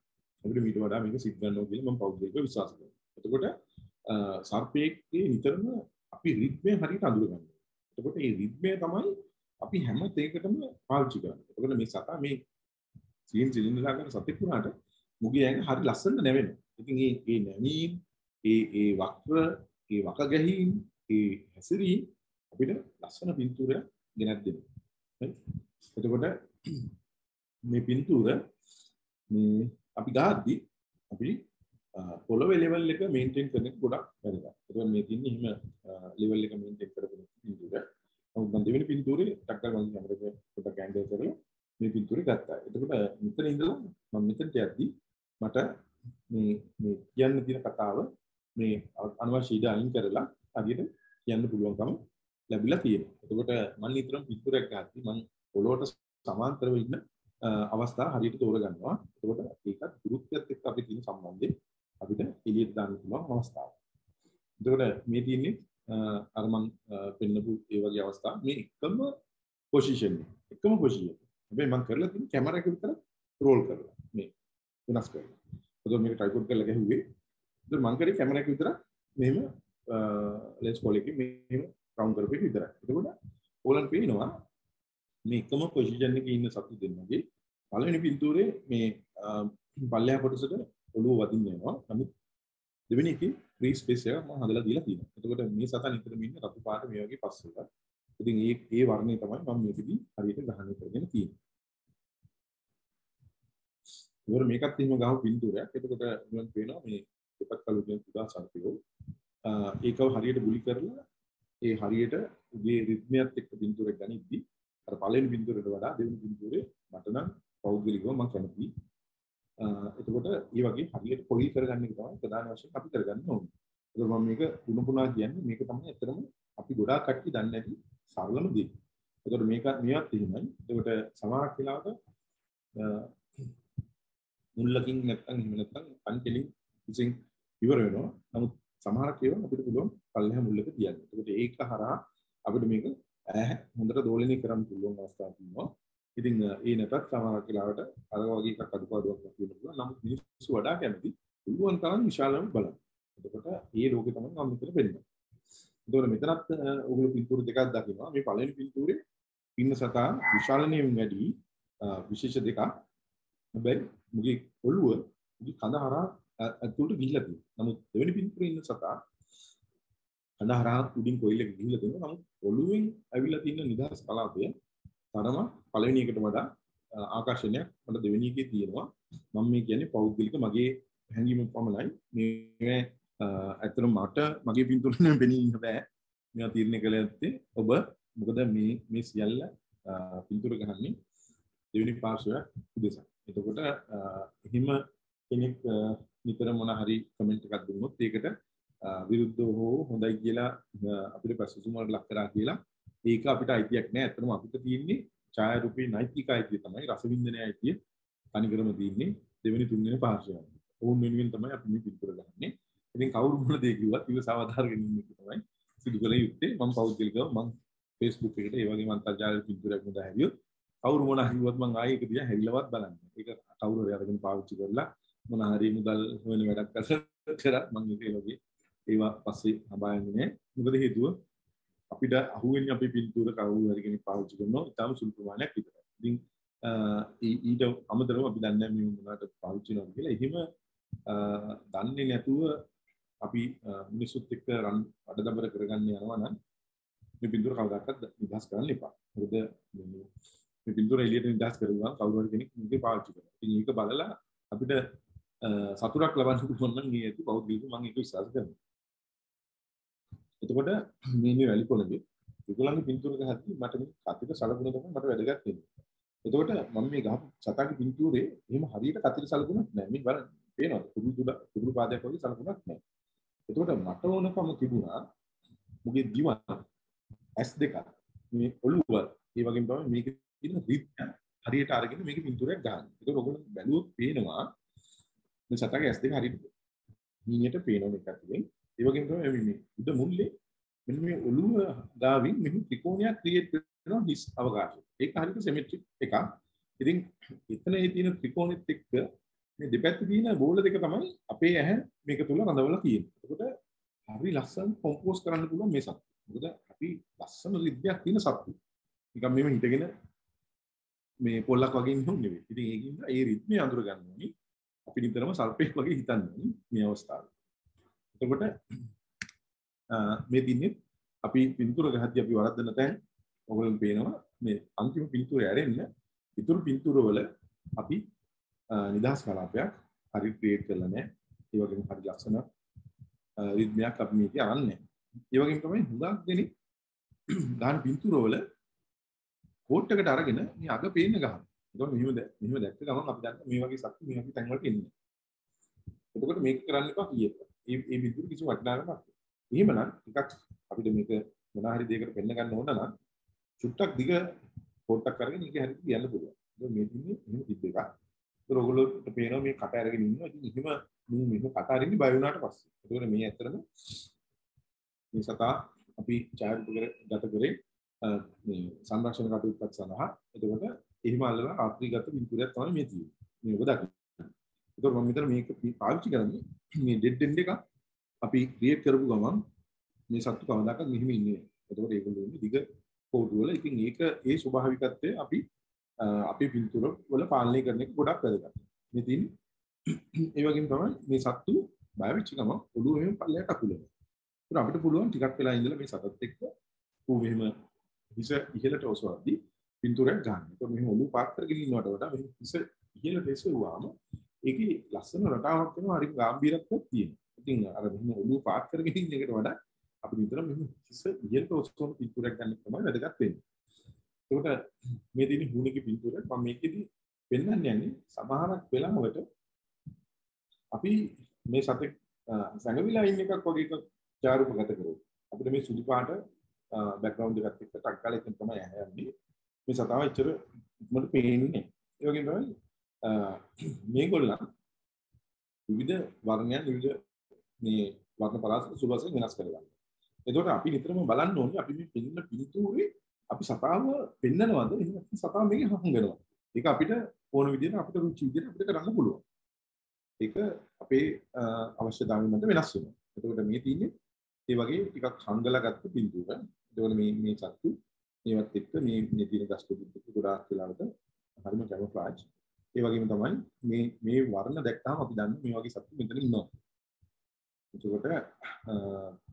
අපිට මීට වඩා මේක සිත් ගන්නවා කියලා මම පෞද්ගලිකව විශ්වාස කරනවා. එතකොට සර්පයේ නිතරම අපි රිද්මය හරියට අඳුර ගන්නවා. එතකොට මේ රිද්මය තමයි අපි හැම දෙයකටම පාවිච්චි කරන්නේ. එතකොට මේ සතා මේ සිලින්ඩර් ගන්න සතෙක් වුණාට මුගේ ඇඟ හරි ලස්සනට නැවෙනවා. ඉතින් මේ නැවීම් ඒ වක්‍ර ඒ වක ගැහිම් ඒ හැසිරීම අපිට ලස්සන පින්තූරයක් ගෙනත් දෙනවා. හරි. එතකොට මේ පින්තූර මේ අපි ගහද්දි අපි පොළොවේ ලෙවල් එක මේන්ටේන් කරන එක ගොඩක් වැදගත්. ඒකෙන් මේ තින්නේ එහෙම ලෙවල් එක මේන්ටේන් කරගෙන පින්තූර. නමුත් මම දෙවෙනි පින්තූරේ ටක්කල් වගේ කැමරේක පොඩක් ඇන්ගල් කරලා මේ පින්තූරේ ගත්තා. එතකොට මෙතන ඉඳලා මම මෙතනට යද්දි මට මේ කියන්න තියෙන කතාව මේ අනවශ්‍ය ඉඩ අයින් කරලා හරියට කියන්න පුළුවන්කම ලැබිලා තියෙනවා. එතකොට මම නිතරම පින්තූරයක් ගහද්දි මම පොළොවට සමාන්තරව ඉන්න අවස්ථා හරියට තෝරගන්නවා. එතකොට ඒකත් ගුරුත්වයත් එක්ක අපි තියෙන සම්බන්ධය අපිට එළියට දාන්න පුළුවන් අවස්ථාවක්. එතකොට මේ තියෙන්නේ අර මම පෙන්නපු ඒ වගේ අවස්ථා මේ එකම පොසිෂන් එකම පොසිෂන්. හැබැයි මම කරලා තියෙන්නේ කැමරා එක විතර රෝල් කරලා මේ වෙනස් කරලා. එතකොට මේක ට්‍රයිපෝඩ් කරලා ගැහුවේ. එතකොට මම කරේ කැමරා එක විතර මෙහෙම ලෙන්ස් පොල් එකකින් මෙහෙම රවුන්ඩ් කරපු එක විතරයි. එතකොට ඕලන් පේනවා මේ එකම පොසිෂන් එකේ ඉන්න සතු දෙන්නගේ පළවෙනි පින්තූරේ මේ පල්ලෙහා කොටසට ඔළුව වදින්න යනවා. නමුත් දෙවෙනි එකේ ෆ්‍රී ස්පේස් එක මම හදලා දීලා තියෙනවා. එතකොට මේ සතා නිතරම ඉන්නේ රතු පාට මේ වගේ පස් වල. ඉතින් ඒ වර්ණය තමයි මම මේකෙදි හරියට ගහණය කරගෙන තියෙන්නේ. ඒවර මේකත් එහෙම ගහපු පින්තූරයක්. එතකොට මම කියනවා මේ දෙපත් කළු කියන පුදා සර්පියෝ ඒකව හරියට ගුලි කරලා ඒ හරියට උගේ රිද්මයත් එක්ක පින්තූරයක් ගනිද්දි අර පළවෙනි පින්තූරයට වඩා දෙවෙනි පින්තූරේ මට නම් පෞද්ගලිකව මම කැමතියි. එතකොට ඒ වගේ හරියට පොලි කරගන්න එක තමයි ප්‍රධාන වශයෙන් අපි කරගන්න ඕනේ. ඒක මම මේක පුණුපුණා කියන්නේ මේක තමයි ඇත්තටම අපි ගොඩාක් කට්ටිය දන්නේ නැති සරලම දේ. එතකොට මේකත් එහෙමයි. එතකොට සමහරක් වෙලාවට මුල්ලකින් නැත්තම් එහෙම නැත්තම් අන්තිලින් විසින් ඉවර වෙනවා. නමුත් සමහරක් ඒවා අපිට පුළුවන් පල්ලෙහා මුල්ලක තියන්න. එතකොට ඒක හරහා අපිට මේක හොඳට දෝලනය කරන්න පුළුවන් අවස්ථා තියෙනවා. ඉතින් ඒ නැතත් සමහරක් වෙලාවට අර වගේ එකක් අඩුපාඩුවක් තියෙන්න පුළුවන්. නමුත් මිනිස්සු වඩා කැමති පුළුවන් තරම් විශාලව බලන්න. එතකොට ඒ ලෝකේ තමයි මම මෙතන වෙන්නේ. එතකොට මෙතනත් ඔයගොල්ලෝ පින්තූර දෙකක් දකිනවා. මේ පළවෙනි පින්තූරේ පින්න සතා විශාලණයෙන් වැඩි විශේෂ දෙකක්. හැබැයි මුගේ ඔළුව මුගේ කඳ හරහා ඇතුළට ගිහිල්ලා තියෙනවා. නමුත් දෙවෙනි පින්තූරේ ඉන්න සතා කඳ හරහා උඩින් කොයිල් එක ගිහිල්ලා තියෙනවා. නමුත් ඔළුවෙන් ඇවිල්ලා තියෙන නිදහස් කලාපය තරම පළවෙනි එකට වඩා ආකර්ෂණයක් මට දෙවෙනි එකේ තියෙනවා. මම මේ කියන්නේ පෞද්ගලික මගේ හැඟීම පමණයි. මේ ඇත්තටම මට මගේ පින්තූර නම් වෙන්නේ ඉන්න බෑ. මේවා තීරණය කළ යුත්තේ ඔබ. මොකද මේ සියල්ල පින්තූර ගහන්නේ දෙවෙනි පාර්ශ්වයක් උදෙසා. එතකොට එහෙම කෙනෙක් නිතර මොන හරි කමෙන්ට් එකක් දුන්නොත් ඒකට විරුද්ධව හෝ හොඳයි කියලා අපිට ප්‍රසසුම වලට ලක් කරා කියලා ඒක අපිට අයිතියක් නෑ. ඇත්තටම අපිට තියෙන්නේ ඡායාරූපී නෛතික අයිතිය තමයි රසවින්දනයේ අයිතිය තනිකරම තියෙන්නේ දෙවෙනි තුන්වෙනි පාර්ශ්වයෙන්. ඕන් වෙනුවෙන් තමයි අපි මේ පිටුර ගන්නේ. ඉතින් කවුරු මොන දේ කිව්වත් ඉව සාවධාරගෙන ඉන්න එක තමයි සිදු කළ යුත්තේ. මම පෞද්ගලිකව මම Facebook එකට ඒ වගේම අන්තර්ජාල පිටුරයක් මුදා හැවියොත් කවුරු මොන හරිවත් මම ආයේ ඒක දිහා හැරිලවත් බලන්නේ. ඒක කවුරු හරි අරගෙන පාවිච්චි කරලා මොන හරි මුදල් හොයන වැඩක් කරලා මම ඒක වගේ ඒවා පස්සේ හඹායන්නේ නැහැ. මොකද හේතුව අපිට අහුවෙන්නේ අපේ පින්තූර කවුරු හරි කෙනෙක් පාවිච්චි කරනවා ඉතාලම සුළු ප්‍රමාණයක් විතරයි. ඉතින් ඊට අමතරව අපි දන්නේ මේ මොනකට පාවිච්චි කරනවා කියලා. එහෙම දන්නේ නැතුව අපි මිනිසුත් එක්ක අඩදබර කරගන්න යනවා නම් මේ පින්තූර කවදාකවත් නිදහස් කරන්න එපා. මොකද මේ පින්තූර එළියට නිදහස් කරුවා කවුරු හරි කෙනෙක් මේක පාවිච්චි කරනවා. ඉතින් ඒක බලලා අපිට සතුටක් ලබන්න පුළුවන් නම් මේ ඇති පෞද්ගලිකව මම ඒක විශ්වාස කරනවා. එතකොට මේ වැලි කොළඹේ ඒගොල්ලන්ගේ පින්තූර ගහද්දි මට මේ කතිර සලකුණ තමයි මට වැදගත් වෙන්නේ. එතකොට මම මේ ගහපු සතාගේ පින්තූරේ එහෙම හරියට කතිර සලකුණක් නැහැ. මේ බලන්න පේනවද? කුඩු පාදයක් වගේ සලකුණක් නැහැ. එතකොට මට ඕනකම තිබුණා මුගේ දිවන S2 මේ ඔළුව ඒ වගේම තමයි මේකේ තියෙන රිද්ම හරියට අරගෙන මේකේ පින්තූරයක් ගන්න. ඒක ඔයගොල්ලෝ බැලුවොත් පේනවා මේ සතාගේ S2 හරියට මීයට පේනවනේ එකක් තියෙන්නේ. ඒ වගේම තමයි මේ උඩ මුල්ලේ මෙන්න මේ ඔළුව ගාවින් මෙහි ත්‍රිකෝණයක් ක්‍රියේට් කරනවා හිස් අවකාශය. ඒක හරියට සිමෙට්‍රික් එකක්. ඉතින් එතන ඒ තියෙන ත්‍රිකෝණෙත් එක්ක මේ දෙපැත්තේ තියෙන බෝල දෙක තමයි අපේ ඇහැ මේක තුල රඳවලා තියෙන්නේ. එතකොට හරි ලස්සන කොම්පෝස් කරන්න පුළුවන් මේ සත්තු. මොකද අපි ලස්සන රිද්මයක් තියෙන සත්තු. නිකන් මෙහෙම හිටගෙන මේ පොල්ලක් වගේ ඉන්නු නෙවෙයි. ඉතින් ඒකින්ද ඒ රිද්මය අඳුර ගන්න ඕනි. අපි නිතරම සල්පෙක් වගේ හිතන්න ඕනි මේ අවස්ථාවේ. එතකොට මේ දින්නේ අපි පින්තූර ගහද්දී අපි වරද්දන තැන් ඔයගොල්ලෝ පේනවා මේ අන්තිම පින්තූරය ඇරෙන්න ඉතුරු පින්තූර වල අපි නිදහස් කලාපයක් හරි ක්‍රියේට් කරලා නැහැ. ඒ වගේම හරි ලස්සන රිද්මයක් අපි මේකේ අරන්නේ. ඒ වගේම තමයි හුඟක් දෙනෙක් ගහන පින්තූර වල කෝට් එකට අරගෙන මේ අග පේන්න ගහනවා. ඒකෝ මෙහෙම දැක්ක ගමන් අපි දන්නවා මේ වගේ සත්තු මේ වගේ තැන් වලට එන්නේ. එතකොට මේක කරන්න එපා කීයක. මේ පින්තූර කිසි වටිනාකමක් නැහැ. එහෙමනම් ටිකක් අපිට මේක මොන හරි දෙයකට පෙන්න ගන්න ඕන නම් චුට්ටක් දිග පොට්ටක් අරගෙන ඒක හරියට කියන්න පුළුවන්. ඒක මේ දින්නේ එහෙම තිබ්බ එකක්. ඒක ඔයගොල්ලෝට පේනවා මේ කට අරගෙන ඉන්නවා. ඉතින් එහෙම මෙහෙම කට අරින්නේ බය වුණාට පස්සේ. ඒකෝනේ මේ ඇත්තටම මේ සතා අපි ඡායාරූප ගත කරේ මේ සංරක්ෂණ කටයුත්තක් සඳහා. එතකොට එහෙම අල්ලලා රාත්‍රීගත පින්තූරයක් තමයි මේ තියෙන්නේ. මේ ඔබ දකින්න. ඒකෝ මම මෙතන මේක පාවිච්චි කරන්නේ මේ ඩෙඩ් එන්ඩ් එක අපි ක්‍රියේට් කරපු ගමන් මේ සත්තු කවදාකවත් මෙහෙම ඉන්නේ නැහැ. එතකොට ඒගොල්ලෝ ඉන්නේ දිග කෝඩු වල. ඉතින් ඒක ඒ ස්වභාවිකත්වය අපි අපේ පින්තූර වල පාලනය කරන එක ගොඩක් වැදගත්. මේ තියෙන්නේ ඒ වගේම තමයි මේ සත්තු බය වෙච්ච ගමන් ඔළුව එහෙම පල්ලයට අකුලනවා. ඒක අපිට පුළුවන් ටිකක් වෙලා ඉඳලා මේ සතත් එක්ක ඌ මෙහෙම හිස ඉහළට ඔසවද්දී පින්තූරයක් ගන්න. ඒක මෙහෙම ඔළුව පාත් කරගෙන ඉන්නවට වඩා මෙහෙම හිස ඉහළට එසවුවාම ඒකේ ලස්සන රටාවක් වෙනවා. හරි ගැඹීරත්වයක් තියෙනවා. ඉතින් අර මෙහෙම ඔළුව පාත් කරගෙන ඉන්න එකට වඩා අපි අපි නිතරම මෙහෙම හිස ඉහළට ඔසවන පින්තූරයක් ගන්න තමයි වැදගත් වෙන්නේ. ඒකට මේ තියෙන හුණේගේ පින්තූර මම මේකෙදි පෙන්වන්න යන්නේ සමහරක් වෙලාවට අපි මේ සතේ සංගවිලා ඉන්න එකක් වගේ එකක් චාරුපගත කරොත් අපිට මේ සුදු පාට බෑග්ග්‍රවුන්ඩ් එකත් එක්ක ටක් කාලේ එකෙන් තමයි යන්නේ. මේ සතාව ඉච්චර ඉක්මනට පේන්නේ. ඒ වගේම තමයි මේගොල්ලන් විවිධ වර්ණයන් විවිධ මේ වර්ණ පරාස සුබසෙන් වෙනස් කරගන්නවා. එතකොට අපි නිතරම බලන්න ඕනේ අපි මේ පෙන්න පින්තූරේ අපි සතාව පෙන්නනවද එහෙනම් සතාව මේක හංගනවා. ඒක අපිට ඕන විදිහට අපිට රුචි විදිහට අපිට කරන්න පුළුවන්. ඒක අපේ අවශ්‍යතාවයන් මත වෙනස් වෙනවා. එතකොට මේ තියෙන්නේ ඒ වගේ ටිකක් හංගලා ගත්ත පින්තූර. එතකොට මේ සත්තු මේවත් එක්ක මේ තියෙන ගස්තු පින්තූර ගොඩාක් වෙලාවට හරිම කැමොෆ්ලාජ්. ඒ වගේම තමයි මේ වර්ණ දැක්කම අපි දන්නේ මේ වගේ සත්තු මෙතන ඉන්නවා. එතකොට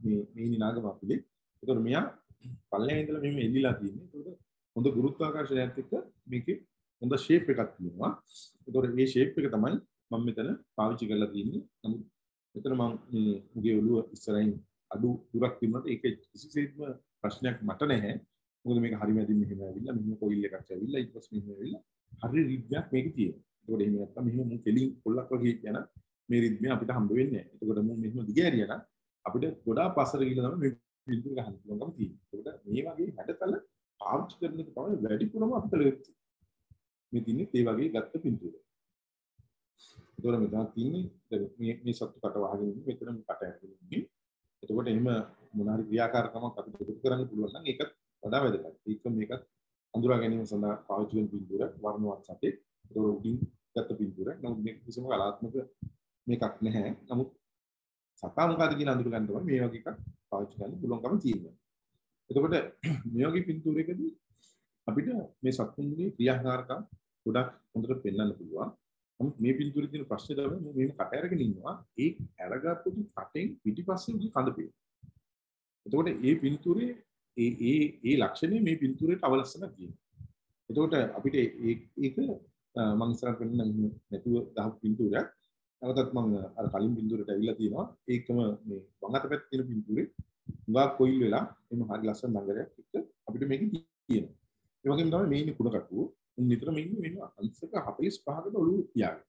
මේ නිනාගම අපිලේ. එතකොට මෙයා පල්ලෙන් ඉඳලා මෙහෙම එල්ලිලා තියෙන්නේ. එතකොට හොඳ ගුරුත්වාකර්ෂණයත් එක්ක මේකේ හොඳ ෂේප් එකක් තියෙනවා. එතකොට මේ ෂේප් එක තමයි මම මෙතන පාවිච්චි කරලා තියෙන්නේ. නමුත් මෙතන මම මේ මුගේ ඔළුව ඉස්සරහින් අඩු දුරක් තිබුණාට ඒක කිසිසේත්ම ප්‍රශ්නයක් මට නැහැ. මොකද මේක හරි මැදින් මෙහෙම ඇවිල්ලා මෙහෙම කොයිල් එකක් ඇවිල්ලා ඊට පස්සේ මෙහෙම ඇවිල්ලා හරි රිද්මයක් මේකේ තියෙනවා. ඒකෝට එහෙම නැත්තම් මෙහෙම මු කෙලින් කොල්ලක් වගේ යන මේ රිද්මය අපිට හම්බ වෙන්නේ නැහැ. ඒකෝට මු මෙහෙම දිග ඇරියා නම් අපිට ගොඩාක් පස්සට ගිහලා තමයි මේ පින්තූර ගහන්න පුළුවන්කම තියෙන්නේ. ඒකෝට මේ වගේ හැඩතල පාවිච්චි කරන එක තමයි වැඩිපුරම අපිට ලැබෙන්නේ. මේ තින්නේ ඒ වගේ ගත්ත පින්තූර. ඒතකොට මෙතන තින්නේ මේ සත්තු කට වහගෙන ඉන්නේ මෙතන කට ඇතුලේ ඉන්නේ. එතකොට එහෙම මොන හරි ක්‍රියාකාරකමක් අපිට දුරු කරන්න පුළුවන් නම් ඒකත් වඩා වැදගත්. ඒක මේකත් අඳුරා ගැනීම සඳහා පාවිච්චි කරන පින්තූර වර්ණවත් සතේ. ඒතකොට උඩින් ගත්ත පින්තූර. නමුත් මේක කිසිම කලාත්මක මේකක් නැහැ. නමුත් සතා මොකද කියන අඳුර ගන්න තමයි මේ වගේ එකක් පාවිච්චි කරන්න පුළුවන්කම තියෙනවා. එතකොට මේ වගේ පින්තූරයකදී අපිට මේ සත්තුන්ගේ ක්‍රියාකාරකම් ගොඩක් හොඳට පෙන්වන්න පුළුවන්. නමුත් මේ පින්තූරේ තියෙන ප්‍රශ්නේ තමයි මේක කට අරගෙන ඉන්නවා. ඒ අරගත්තු කටෙන් පිටිපස්සේ උදි කඳ පේනවා. එතකොට මේ පින්තූරේ ඒ ලක්ෂණය මේ පින්තූරේට අවලස්සනක් තියෙනවා. එතකොට අපිට ඒක මම ඉස්සරහ කරන්න නැතුව දහපු පින්තූරයක්. නැවතත් මම අර කලින් පින්තූරයට ඇවිල්ලා තියෙනවා. ඒකම මේ වම් අත පැත්තේ තියෙන පින්තූරේ උගා කොයිල් වෙලා එimhe හරි ලස්සන නගරයක් එක්ක අපිට මේක තියෙනවා. ඒ වගේම තමයි මේ ඉන්නේ කුඩ කටුව. උන් නිතරම ඉන්නේ මේ අංශක 45කට ඔළුව තියාගෙන.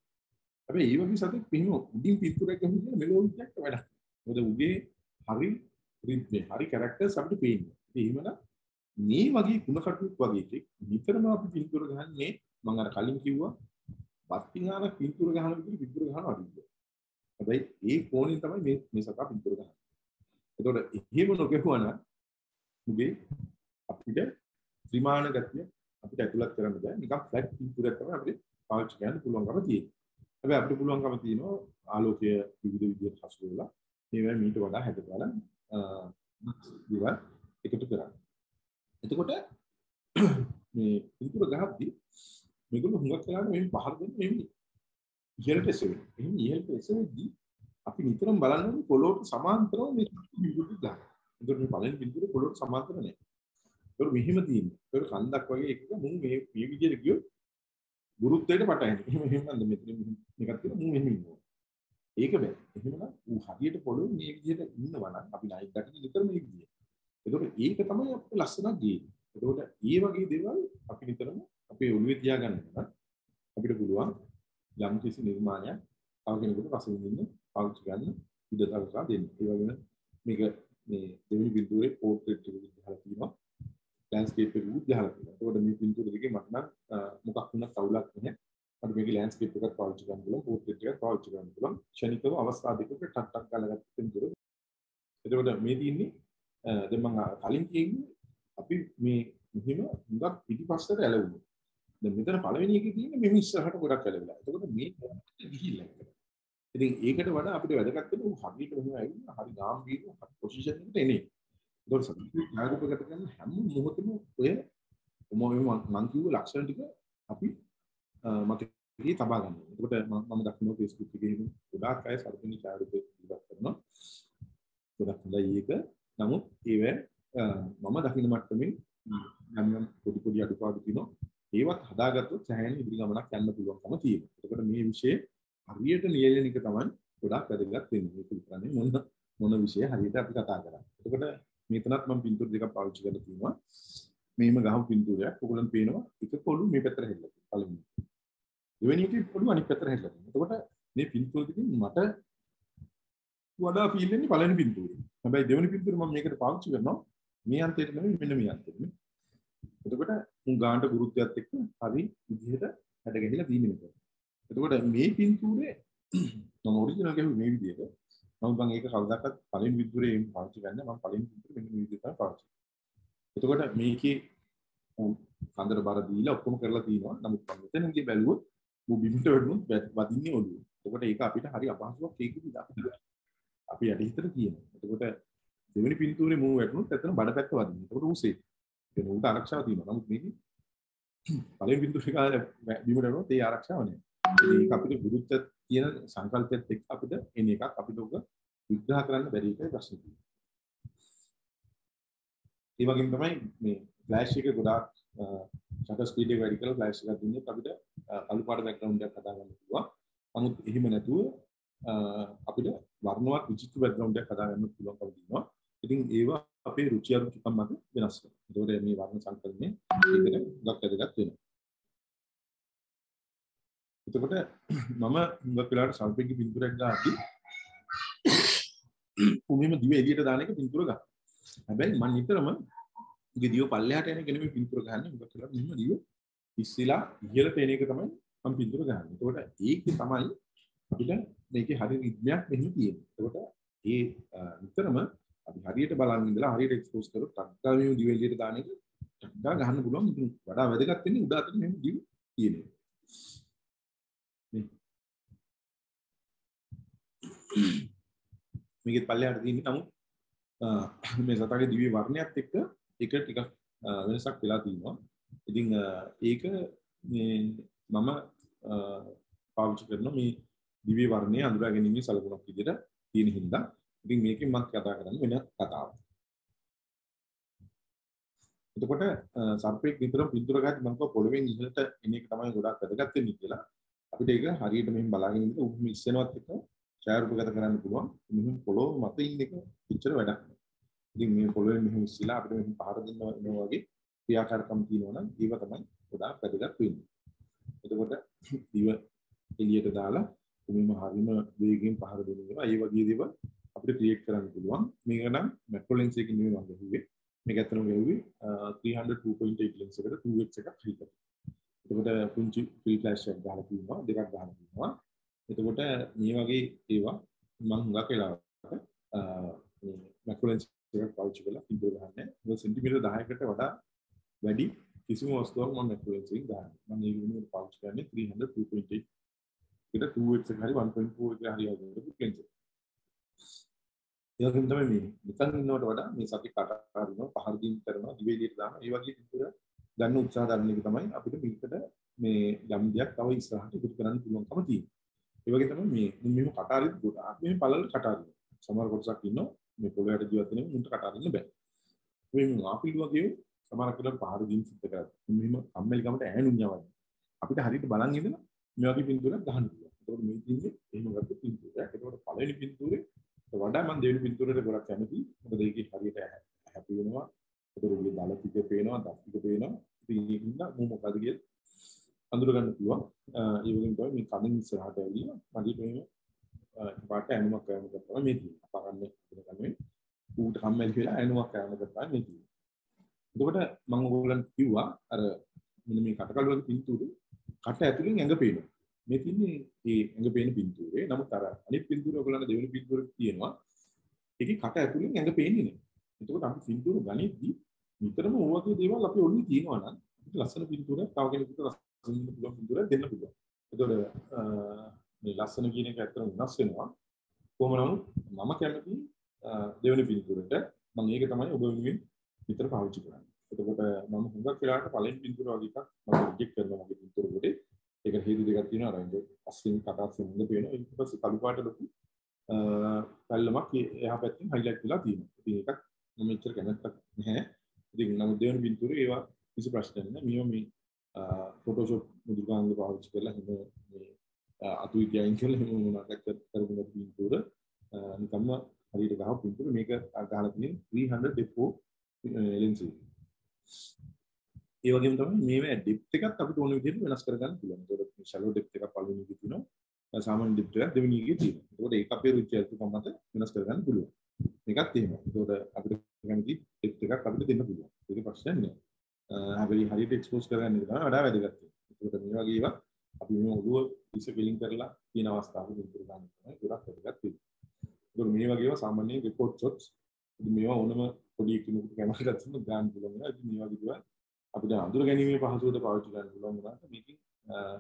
හැබැයි මේ වගේ සතෙක් මෙහෙම උඩින් පින්තූරයක් ගහන්නේ මෙලොවියක් වැඩක්. මොකද උගේ හරි රිද්මේ හරි කැරක්ටර්ස් අපිට පේන්නේ. ඉතින් එහෙමනම් මේ වගේ කුණ කටුවක් වගේ එකක් නිතරම අපි පින්තූර ගහන්නේ මම අර කලින් කිව්වා පත්තිහාන පින්තූර ගහන විදිහට පින්තූර ගහන අඩුයි. හැබැයි ඒ කෝණයෙන් තමයි මේ සතා පින්තූර ගහන්නේ. එතකොට එහෙම නොගහුවනම් මුගේ අපිට ත්‍රිමාණ ගතිය අපිට ඇතුළත් කරන්න බෑ. නිකන් ෆ්ලැට් පින්තූරයක් තමයි අපිට පාවිච්චි කරන්න පුළුවන්කම තියෙන්නේ. හැබැයි අපිට පුළුවන්කම තියෙනවා ආලෝකය විවිධ විදිහට හසු වෙලා මේවා මීට වඩා හැදගලා දේවල් එකතු කරන්න. එතකොට මේ පින්තූර ගහද්දී මේගොල්ලෝ හුඟක් වෙලාවට මේ පහර දෙන්නේ මේ ඉහළට එසවෙන්නේ. එහෙනම් ඉහළට එසවෙද්දී අපි නිතරම බලන්න ඕනේ පොළොවට සමාන්තරව මේ පින්තූර ගන්න. ඒකට මේ පළවෙනි පින්තූරේ පොළොවට සමාන්තර නැහැ. ඒක මෙහෙම තියෙන්නේ. ඒක කන්දක් වගේ එකක මුන් මේ විදිහට ගියොත් ගුරුත්වයට පටහැන්නේ. එහෙම නන්ද මෙතන මේකත් තියෙන මුන් එහෙම ඉන්නවා. ඒක බෑ. එහෙමනම් ඌ හරියට පොළොවේ මේ විදිහට ඉන්නවා නම් අපි නයිට් දකින්න නිතරම මේ විදිහ. ඒකට ඒක තමයි අපිට ලස්සනක් ගේන්නේ. ඒකට මේ වගේ දේවල් අපි නිතරම අපේ ඔළුවේ තියාගන්න නම් අපිට පුළුවන් යම් කිසි නිර්මාණයක් තව කෙනෙකුට රස විඳින්න පාවිච්චි ගන්න ඉඩ සලසා දෙන්න. ඒ වගේම මේක මේ දෙවෙනි පින්තූරේ පෝර්ට්‍රේට් එකක් ගහලා තියෙනවා. ලෑන්ඩ්ස්කේප් එකක් ගහලා තියෙනවා. ඒකට මේ පින්තූර දෙකේ මට නම් මොකක් වුණත් අවුලක් නැහැ. මට මේකේ ලෑන්ඩ්ස්කේප් එකක් පාවිච්චි කරන්න පුළුවන්, පෝර්ට්‍රේට් එකක් පාවිච්චි කරන්න පුළුවන්. ක්ෂණිකව අවස්ථා දෙකක ටක් ටක් ගාලා ගත්ත පින්තූර. එතකොට මේ තියෙන්නේ දැන් මම කලින් කියන්නේ අපි මේ මෙහිම හුඟක් පිටිපස්සට ඇලවුණා. දැන් මෙතන පළවෙනි එකේ තියෙන්නේ මෙහෙම ඉස්සරහට ගොඩක් ඇලවිලා. එතකොට මේ ගිහිල්ලා ඉතින් ඒකට වඩා අපිට වැදගත් වෙන්නේ උ හරියට මෙහෙම ඇවිල්ලා හරි ගාම්භීරව හරි පොසිෂන් එකට එන්නේ. ඒතකොට සතුටු නායකපකට ගන්න හැම මොහොතෙම ඔය මම කිව්ව ලක්ෂණ ටික අපි මතකයේ තබා ගන්න. එතකොට මම දකින්න Facebook එකේ ගොඩාක් අය සතුටුනි ඡායාරූප ඉවත් කරනවා. ගොඩක් හොඳයි ඒක. නමුත් ඒව මම දකින්න මට්ටමේ යම් පොඩි අඩුපාඩු තියෙනවා. ඒවත් හදාගත්තොත් සෑහෙන ඉදිරි ගමනක් යන්න පුළුවන්කම තියෙනවා. එතකොට මේ විෂය හරියට නියැලෙන එක තමයි ගොඩාක් වැදගත් වෙන්නේ. ඒක විතරනේ මොන විෂය හරියට අපි කතා කරන්නේ. එතකොට මෙතනත් මම පින්තූර දෙකක් පාවිච්චි කරලා තියෙනවා. මේම ගහපු පින්තූරයක් ඔයගොල්ලන් පේනවා එක පොළු මේ පැත්තට හැරිලා තියෙනවා. පළවෙනි. දෙවෙනි එකේ පොළු අනිත් පැත්තට හැරිලා තියෙනවා. එතකොට මේ පින්තූර දෙකෙන් මට වඩා ෆීල් වෙන්නේ පළවෙනි පින්තූරේ. හැබැයි දෙවෙනි පින්තූර මම මේකට පාවිච්චි කරනවා මේ අන්තයට නෙමෙයි මෙන්න මේ අන්තයට. එතකොට උන් ගානට ගුරුත්වයත් එක්ක හරි විදිහට හැඩ ගැහිලා තියෙන්නේ මෙතන. එතකොට මේ පින්තූරේ මම ඔරිජිනල් ගහුවේ මේ විදිහට. නමුත් මම ඒක කවදාකවත් පළවෙනි පින්තූරේ පාවිච්චි කරන්නේ මම පළවෙනි පින්තූරේ මෙන්න මේ විදිහට තමයි පාවිච්චි කරන්නේ. එතකොට මේකේ කන්දර බර දීලා ඔක්කොම කරලා තියෙනවා. නමුත් මෙතනදී බැලුවොත් මු බිමට වඩුනොත් වදින්නේ ඔළුව. එතකොට ඒක අපිට හරි අපහසුයක් ඒක විදිහට අපි යටි හිතට තියෙනවා. එතකොට දෙවෙනි පින්තූරේ මූ වැටුනොත් එතන බඩ පැත්ත වදිනවා. එතකොට ඌසේ ඒක උන්ට ආරක්ෂාව තියෙනවා. නමුත් මේකේ පළවෙනි පින්තූරේ කාලේ බිමට වැටුනොත් ඒ ආරක්ෂාව නැහැ. ඒක අපිට විරුද්ධ කියන සංකල්පයත් එක්ක අපිට එන එකක් අපිට උග විග්‍රහ කරන්න බැරි එකයි ප්‍රශ්නේ තියෙන්නේ. ඒ වගේම තමයි මේ ෆ්ලෑෂ් එක ගොඩාක් ෂටර් ස්පීඩ් එක වැඩි කරලා ෆ්ලෑෂ් එකක් දුන්නොත් අපිට කළු පාට බෑග්ග්‍රවුන්ඩ් එකක් හදා ගන්න පුළුවන්. නමුත් එහෙම නැතුව අපිට වර්ණවත් විචිත්‍ර බෑග්ග්‍රවුන්ඩ් එකක් හදා ගන්න පුළුවන්කම තියෙනවා. ඉතින් ඒවා අපේ රුචි අරුචිකම් මත වෙනස් වෙනවා. ඒකෝට මේ වර්ණ සංකලනය ඒකට ගොඩක් වැදගත් වෙනවා. එතකොට මම හුඟක් වෙලාවට සල්පෙන්ගේ පින්තූරයක් ගාද්දි උමෙම දිව එළියට දාන එක පින්තූර ගන්න. හැබැයි මම නිතරම ගෙඩිය පල්ලෙහාට යන කෙනෙක් මේ පින්තූර ගහන්නේ. හුඟක් වෙලාවට මෙහෙම දිව ඉස්සෙලා ඉහළ පේන එක තමයි මම පින්තූර ගහන්නේ. එතකොට ඒකේ තමයි අපිට මේකේ හරි රිද්මයක් මෙහෙම තියෙන්නේ. එතකොට ඒ නිතරම අපි හරියට බලන් ඉඳලා හරියට එක්ස්පෝස් කරොත් ටක්කා මේ දිව එළියට දාන එක ටක්කා ගහන්න පුළුවන්. ඉතින් වඩා වැදගත් වෙන්නේ උඩ අතට මෙහෙම දිව තියෙන්නේ. මේකෙත් පල්ලෙහාට තියෙන්නේ. නමුත් මේ සතාගේ දිව්‍ය වර්ණයත් එක්ක ඒක ටිකක් වෙනසක් වෙලා තියෙනවා. ඉතින් ඒක මේ මම පාවිච්චි කරන මේ දිව්‍ය වර්ණය අඳුරා ගැනීමේ සලකුණක් විදිහට තියෙන හින්දා ඉතින් මේකෙන් මම කතා කරන්නේ වෙන කතාවක්. එතකොට සර්පෙක් විතරම පින්තූර ගහද්දි මම කිව්වා පොළවෙන් ඉහළට එන එක තමයි ගොඩක් වැදගත් වෙන්නේ කියලා. අපිට ඒක හරියට මෙහෙම බලාගෙන ඉන්න උන් ඉස්සෙනවත් එක ඡායාරූපගත කරන්න පුළුවන්. මෙහෙම පොළොව මත ඉන්න එක පිටර වැඩක් නෑ. ඉතින් මේ පොළොවෙන් මෙහෙම ඉස්සලා අපිට මෙහෙම පහර දෙනවා වගේ ක්‍රියාකාරකම් තියෙනවා නම් ඒව තමයි ගොඩාක් වැදගත් වෙන්නේ. එතකොට දිව එළියට දාලා මෙහෙම හරිම වේගයෙන් පහර දෙනවා. ඒ වගේ දේවල් අපිට ක්‍රියේට් කරන්න පුළුවන්. මේක නම් මැක්‍රෝ ලෙන්ස් එකකින් නෙවෙයි මම ගහුවේ. මේක ඇත්තටම ගහුවේ 300 2.8 ලෙන්ස් එකට 2x එකක් ෆ්‍රී කරලා. එතකොට පුංචි ෆ්‍රී ෆ්ලෑෂ් එකක් ගහලා තියෙනවා. දෙකක් ගහලා තියෙනවා. එතකොට මේ වගේ ඒවා මම හුඟක් වෙලාවට මේ මැක්‍රෝ ලෙන්ස් එකක් පාවිච්චි කරලා පින්තූර ගහන්නේ. ඒක සෙන්ටිමීටර් 10කට වඩා වැඩි කිසිම වස්තුවක් මම මැක්‍රෝ ලෙන්ස් එකකින් ගහන්නේ. මම මේ විදිහට පාවිච්චි කරන්නේ 300 2.8 එකට 2x එක හරි 1.4 එක හරි වගේ ලෙන්ස් එක. ඒකෙන් තමයි මේ නිකන් ඉන්නවට වඩා මේ සති කට අරිනවා පහර දීම් කරනවා දිව එළියට දානවා. ඒ වගේ පින්තූර ගන්න උත්සාහ ගන්න එක තමයි අපිට මේකට මේ යම් දෙයක් තව ඉස්සරහට ඉදිරි කරන්න පුළුවන්කම තියෙන්නේ. ඒ වගේ තමයි මේ මෙහෙම කට අරිද්දි ගොඩාක් මෙහෙම පළල කට අරිනවා. සමහර කොටසක් ඉන්නවා මේ පොළොවට ජීවත් වෙන උන්ට කට අරින්න බෑ. මේ ආපිල් වගේ සමහර කෙනෙක් පහර දීම් සිද්ධ කරා. මෙහෙම කම්මැලි කමට ඈනුම් යවන්නේ. අපිට හරියට බලන් ඉඳලා මේ වගේ පින්තූරයක් ගහන්න පුළුවන්. ඒකෝට මේ තින්නේ එහෙම ගත්ත පින්තූරයක්. ඒකෝට පළවෙනි පින්තූරේ වඩා මම දෙවෙනි පින්තූරේට ගොඩක් කැමතියි. මොකද ඒකේ හරියට හැපි වෙනවා. ඒතකොට උගේ දල ටික පේනවා, දත් ටික පේනවා. ඉතින් ඒකින්ද මම මොකද කියලා අඳුර ගන්න පුළුවන්. ඒ වගේම තමයි මේ කලින් ඉස්සරහට ඇවිල්ලා මගේ මේ පාට ඇනුමක් කරන එක තමයි මේ තියෙන්නේ. අපරන්නේ ඉඳගන්නේ ඌට කම්මැලි කියලා ඇනුමක් කරන එක තමයි මේ තියෙන්නේ. එතකොට මම ඕගොල්ලන්ට කිව්වා අර මෙන්න මේ කටකල් වගේ පින්තූරේ කට ඇතුලෙන් ඇඟ පේනවා. මේ තින්නේ ඒ ඇඟ පේන පින්තූරේ. නමුත් අර අනිත් පින්තූරේ ඔයගොල්ලන්ට දෙවෙනි පින්තූරේ තියෙනවා. ඒකේ කට ඇතුලෙන් ඇඟ පේන්නේ නැහැ. එතකොට අපි පින්තූර ගනිද්දී නිතරම ඕ වගේ දේවල් අපි ඔළුවේ තියෙනවා නම් අපිට ලස්සන පින්තූරයක් තව කෙනෙකුට ලස්සන දෙන්න පුළුවන් පින්තූරයක් දෙන්න පුළුවන්. එතකොට මේ ලස්සන කියන එක ඇත්තටම වෙනස් වෙනවා. කොහොම නමුත් මම කැමති දෙවෙනි පින්තූරෙට මම ඒක තමයි ඔබ වෙනුවෙන් විතර පාවිච්චි කරන්නේ. එතකොට මම හුඟක් වෙලාවට පළවෙනි පින්තූර වගේ එකක් මම රිජෙක්ට් කරනවා මගේ පින්තූර වලට. ඒක හේතු දෙකක් තියෙනවා. අර ඉතින් අස්සින් කතාවක් සම්බන්ධ වෙනවා. ඊට පස්සේ කළු පාට ලොකු පැල්ලමක් එහා පැත්තෙන් හයිලයිට් වෙලා තියෙනවා. ඉතින් ඒකත් මම මෙච්චර කැමැත්තක් නැහැ. ඉතින් නමුත් දෙවෙනි පින්තූරේ ඒවා කිසි ප්‍රශ්නයක් නැහැ. මේවා මේ ෆොටෝෂොප් මුද්‍රකාංග පාවිච්චි කරලා හිම මේ අතු ඉතියයින් කියලා හිම මොනවාක් කරපු පින්තූර නිකම්ම හරියට ගහව පින්තූර මේක ගහලා තියෙන්නේ 300 f4 lens එක. ඒ වගේම තමයි මේවා depth එකත් අපිට ඕන විදිහට වෙනස් කරගන්න පුළුවන්. ඒකට මේ shallow depth එකක් පළවෙනි එකේ තියෙනවා. සාමාන්‍ය depth එකක් දෙවෙනි එකේ තියෙනවා. ඒකට ඒක අපේ රුචි අරුචිකම් මත වෙනස් කරගන්න පුළුවන්. මේකත් එහෙමයි. ඒකට අපිට කැමති depth එකක් අපිට දෙන්න පුළුවන්. ඒක ප්‍රශ්නයක් නෑ. හැබැයි හරියට expose කරගන්න එක තමයි වඩා වැදගත්. ඒකට මේ වගේ ඒවා අපි මේ ඔළුව ඉස්ස ෆිලිං කරලා තියෙන අවස්ථාවක විතර ගන්න තමයි ගොඩක් වැදගත් වෙන්නේ. ඒකට මේ වගේ ඒවා සාමාන්‍යයෙන් report shots ඉතින් මේවා ඕනම පොඩි කෙනෙකුට කැමරා ගත්තම ගන්න පුළුවන් වෙනවා. ඉතින් මේ වගේ දේවල් අපිට අඳුර ගැනීමේ පහසුවට පාවිච්චි කරන්න පුළුවන් වුණාට මේකෙන්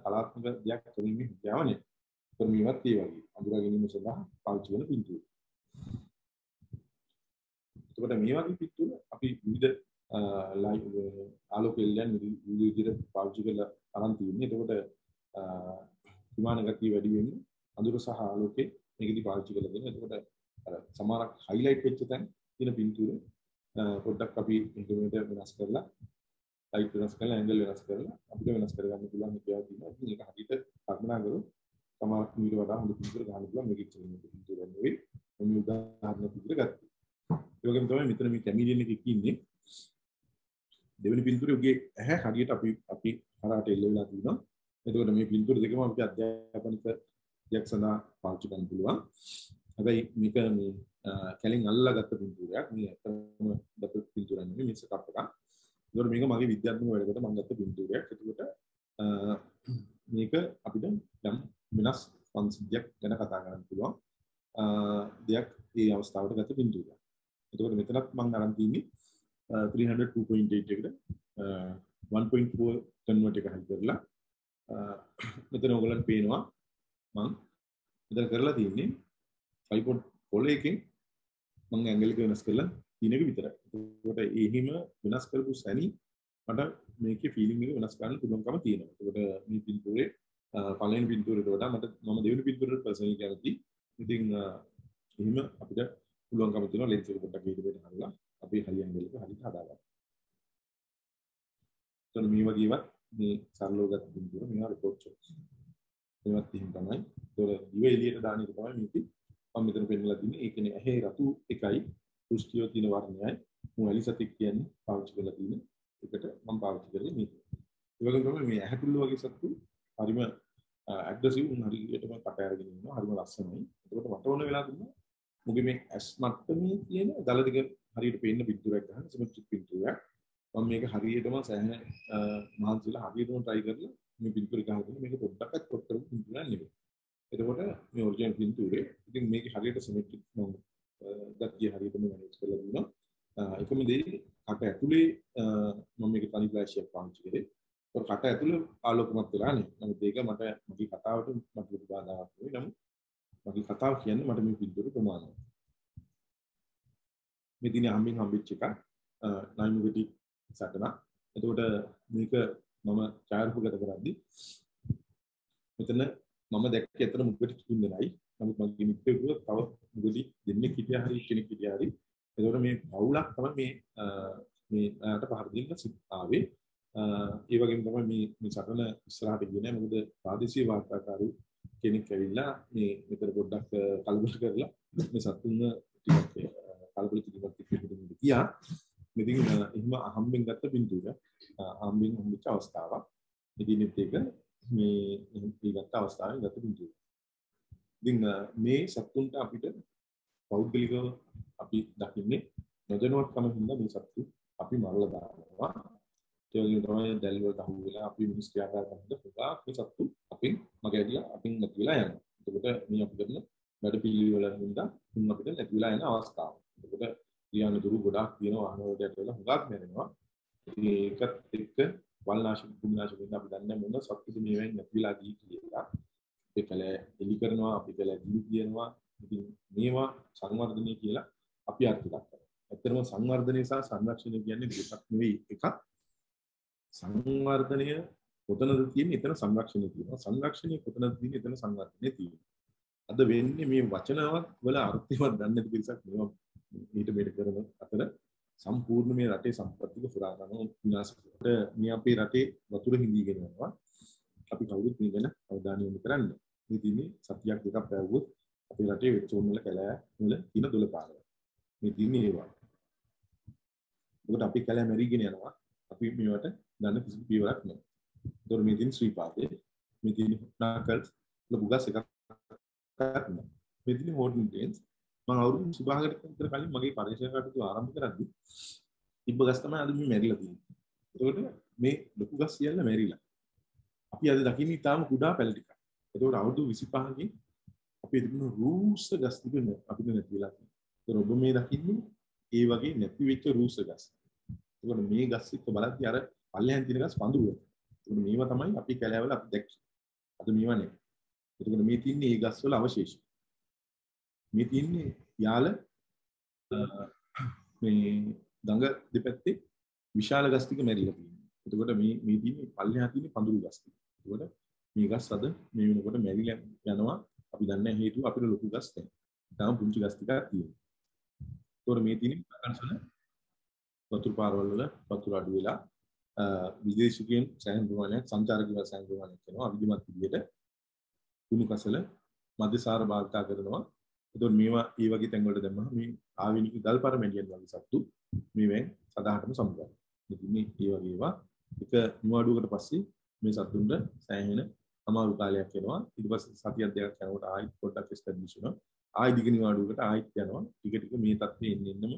කලාත්මක දෙයක් කරගන්නේ යවන්නේ. ඒත් මේවත් ඒ වගේ අඳුර ගැනීම සඳහා පාවිච්චි කරන පින්තූර. එතකොට මේ වගේ පින්තූර අපි විවිධ ආලෝක එල්ලයන් විවිධ පාවිච්චි කරලා අරන් තියෙන්නේ. එතකොට විමාන ගතිය වැඩි වෙන්නේ අඳුර සහ ආලෝකේ මේකදී පාවිච්චි කරලා දෙනවා. එතකොට අර සමහරක් highlight වෙච්ච තැන් තියෙන පින්තූර පොඩ්ඩක් අපි ඉන්ටර්නෙට් වෙනස් කරලා ලයිට් වෙනස් කරලා ඇන්ගල් වෙනස් කරලා අපිට වෙනස් කරගන්න පුළුවන් කියලා තියෙනවා. ඉතින් ඒක හරියට කල්පනා කරොත් සමහරක් මීට වඩා හොඳ පින්තූර ගන්න පුළුවන් මේකෙත් තියෙන පින්තූර නෙවෙයි. මේ උදාහරණ පින්තූර ගත්තා. ඒ වගේම තමයි මෙතන මේ කැමිලියන් එකේ ඉන්නේ දෙවෙනි පින්තූරේ උගේ ඇහැ හරියට අපි හරහාට එල්ල වෙලා තියෙනවා. එතකොට මේ පින්තූර දෙකම අපිට අධ්‍යාපනික දෙයක් සඳහා පාවිච්චි කරන්න පුළුවන්. හැබැයි මේක මේ කැලින් අල්ලගත්ත පින්තූරයක්. මේ ඇත්තම දත පින්තූරයක් නෙවෙයි මේ සෙටප් එකක්. ඒතකොට මේක මගේ විද්‍යාත්මක වැඩකට මම ගත්ත පින්තූරයක්. එතකොට මේක අපිට යම් වෙනස් සංසිද්ධියක් ගැන කතා කරන්න පුළුවන් දෙයක් මේ අවස්ථාවට ගත්ත පින්තූරයක්. එතකොට මෙතනත් මම අරන් තින්නේ 300 2.8 එකට 1.4 කන්වර්ට් එක හරි කරලා මෙතන ඔයගලන්ට පේනවා මම මෙතන කරලා තින්නේ 5.4 එකකින් මම ඇන්ගල් එක වෙනස් කරලා තියෙන එක විතරයි. ඒකට එහෙම වෙනස් කරපු සැනි මට මේකේ ෆීලිං එක වෙනස් කරන්න පුළුවන්කම තියෙනවා. ඒකට මේ පින්තූරේ පළවෙනි පින්තූරේට වඩා මම දෙවෙනි පින්තූරේට පර්සනලි කැමතියි. ඉතින් එහෙම අපිට පුළුවන්කම තියෙනවා ලෙන්ස් එක පොඩ්ඩක් ඊට පස්සේ හරලා අපි හරි ඇන්ගල් එක හරියට හදාගන්න. එතන මේ වගේවත් මේ සරලව ගත්ත පින්තූර මේවා report shots. මේවත් එහෙම තමයි. ඒතකොට දිව එළියට දාන එක තමයි මේකේ මම මෙතන පෙන්නලා තින්නේ. ඒ කියන්නේ ඇහි රතු එකයි දෘෂ්ටිය තියෙන වර්ණයයි මම ඇලිසතික් කියන්නේ පාවිච්චි කරලා තියෙන එකට මම පාවිච්චි කරන්නේ මේක. ඒ වගේම තමයි මේ ඇහැටුල්ල වගේ සත්තු හරිම ඇග්‍රෙසිව් හරියටම කට අරගෙන ඉන්නවා. හරිම ලස්සනයි. ඒකට වටවන වෙලා දුන්නා. මුගේ මේ ඇස් මට්ටමේ තියෙන දල දෙක හරියට පේන්න පින්තූරයක් ගන්න සිමෙට්‍රික් පින්තූරයක්. මම මේක හරියටම සෑහෙන මහන්සිලා හරියටම try කරලා මේ පින්තූරය ගහගෙන මේක පොඩ්ඩක්වත් පොත් කරපු පින්තූරයක් නෙවෙයි. එතකොට මේ ඔරිජිනල් පින්තූරේ ඉතින් මේක හරියට සිමෙට්‍රික් මම ගතිය හරියටම මැනේජ් කරලා දුන්නා. එකම දේ කට ඇතුලේ මම මේක තනි ෆ්ලෑෂ් එකක් පාවිච්චි කරේ. ඒක කට ඇතුලේ ආලෝකමත් වෙලා නේ. නමුත් ඒක මට මගේ කතාවට මට ලොකු බාධාවක් නෙවෙයි. නමුත් මගේ කතාව කියන්නේ මට මේ පින්තූර ප්‍රමාණවත්. මේ දිනේ හම්බෙච්ච එක 9 සටන. එතකොට මේක මම ඡායාරූපගත කරද්දී මෙතන මම දැක්කේ අතන මුගටි තුන් දෙනයි. නමුත් මගේ මිත්‍රයෙකුට තව මුගටි දෙන්නෙක් හිටියා හරි කෙනෙක් හිටියා හරි. එතකොට මේ පවුලක් තමයි මේ ආට පහර දෙන්න ආවේ. ඒ වගේම තමයි මේ සටන ඉස්සරහට ගියේ නෑ. මොකද ප්‍රාදේශීය වාර්තාකාරු කෙනෙක් ඇවිල්ලා මේ මෙතන පොඩ්ඩක් කලබල කරලා මේ සතුන්ව ටිකක් කලබල කිරීමක් ගියා. ඉතින් එහෙම අහම්බෙන් ගත්ත පින්තූර අහම්බෙන් හම්බෙච්ච අවස්ථාවක්. ඉතින්ත් ඒක මේ ගත්ත අවස්ථාවේ ගත්ත පින්තූර. ඉතින් මේ සතුන්ට අපිට පෞද්ගලිකව අපි දකින්නේ නොදැනුවත්කම හින්දා මේ සතු අපි මරලා දානවා. ඒ වගේම තමයි දැල් වලට අහු වෙලා අපි මිනිස් ක්‍රියාකාර කරනකොට පුතා මේ සතු අපින් මගහැරිලා අපින් නැති වෙලා යනවා. එතකොට මේ අපි කරන වැඩ පිළිවෙල හින්දා අපිට නැති වෙලා යන අවස්ථාව. එතකොට ක්‍රියාන දුරු ගොඩාක් තියෙනවා අහන වලට ඇටලා හුඟක් මැරෙනවා. ඒකත් එක්ක වල්නාශක කුණාශක වෙන අපි දන්නේ මොන සත්තුද මේවෙන් නැති වෙලා ගිහින් කියලා. ඒකල එලි කරනවා අපි කියලා දිලි කියනවා. ඉතින් මේවා සංවර්ධනය කියලා අපි අර්ථ දක්වනවා. ඇත්තටම සංවර්ධනය සහ සංරක්ෂණය කියන්නේ දෙකක් නෙවෙයි එකක්. සංවර්ධනය කොතනද තියෙන්නේ එතන සංරක්ෂණය තියෙනවා. සංරක්ෂණය කොතනද තියෙන්නේ එතන සංවර්ධනය තියෙනවා. අද වෙන්නේ මේ වචනවත් වල අර්ථයවත් දන්නේ නැති පිරිසක් මේවා ඊට මෙහෙට කරන අතර සම්පූර්ණ මේ රටේ සම්පත්තික පුරා ගන්න විනාශ කරලා මේ අපේ රටේ වතුර හිඳීගෙන යනවා. අපි කවුරුත් මේ ගැන අවධානය යොමු කරන්න. මේ දිනේ සතියක් දෙකක් පැවුවොත් අපේ රටේ වෙච්චෝන් වල කැලෑ වල තියෙන දොළ පාරවල්. මේ තියෙන්නේ ඒවා. ඒකට අපි කැලෑ මෙරිගෙන යනවා. අපි මේවට ගන්න කිසි පියවරක් නැහැ. ඒතකොට මේ තියෙන ශ්‍රී පාදේ, මේ තියෙන නාකල්ස් ලබුගස් එකක් නැහැ. මේ තියෙන හෝඩන් ටේන්ස් මම අවුරුදු 25කට විතර කලින් මගේ පරිශන කටයුතු ආරම්භ කරද්දී තිබ්බ ගස් තමයි අද මේ මැරිලා තියෙන්නේ. ඒතකොට මේ ලොකු ගස් සියල්ල මැරිලා. අපි අද දකින්නේ ඊටාම කුඩා පැල ටිකක්. ඒතකොට අවුරුදු 25කින් අපි තිබුණු රූස්ස ගස් තිබෙන අපිට නැති වෙලා තියෙනවා. ඒතකොට ඔබ මේ දකින්නේ ඒ වගේ නැති වෙච්ච රූස්ස ගස්. ඒතකොට මේ ගස් එක්ක බලද්දී අර පල්ලෙහාන් තියෙන ගස් පඳුරු වෙනවා. ඒතකොට මේවා තමයි අපි කැලෑවල අපි දැක්කේ. අද මේවා නෙවෙයි. ඒතකොට මේ තින්නේ මේ ගස් වල අවශේෂ. මේ තින්නේ යාල මේ ගඟ දෙපැත්තේ විශාල ගස් ටික මැරිලා තියෙනවා. එතකොට මේ තියෙන්නේ පල්ලෙහා තියෙන පඳුරු ගස් ටික. එතකොට මේ ගස් අද මේ වෙනකොට මැරිලා යනවා. අපි දන්නේ හේතුව අපිට ලොකු ගස් නැහැ. තාම පුංචි ගස් ටිකක් තියෙනවා. එතකොට මේ තියෙන්නේ කන්සල වතුර පාරවල් වල වතුර අඩු වෙලා විදේශිකයන් සෑහෙන ප්‍රමාණයක් සංචාරකයන් සෑහෙන ප්‍රමාණයක් කරනවා. අවිධිමත් විදියට කුණු කසල මධ්‍යසාර භාවිතා කරනවා. එතකොට මේවා ඒ වගේ තැන් වලට දැම්මම මේ ආවිනික ගල්පර මැඩියන් වගේ සත්තු මේවෙන් සදාහටම සමුගන්නවා. ඉතින් මේ වගේ ඒවා එක නිවාඩුවකට පස්සේ මේ සත්තුන්ට සෑහෙන අමාරු කාලයක් යනවා. ඊට පස්සේ සතියක් දෙකක් යනකොට ආයෙත් පොඩ්ඩක් එස්ටැබ්ලිෂ් වෙනවා. ආයෙ දිග නිවාඩුවකට ආයෙත් යනවා. ටික ටික මේ තත්ත්වෙ එන්නෙන්නම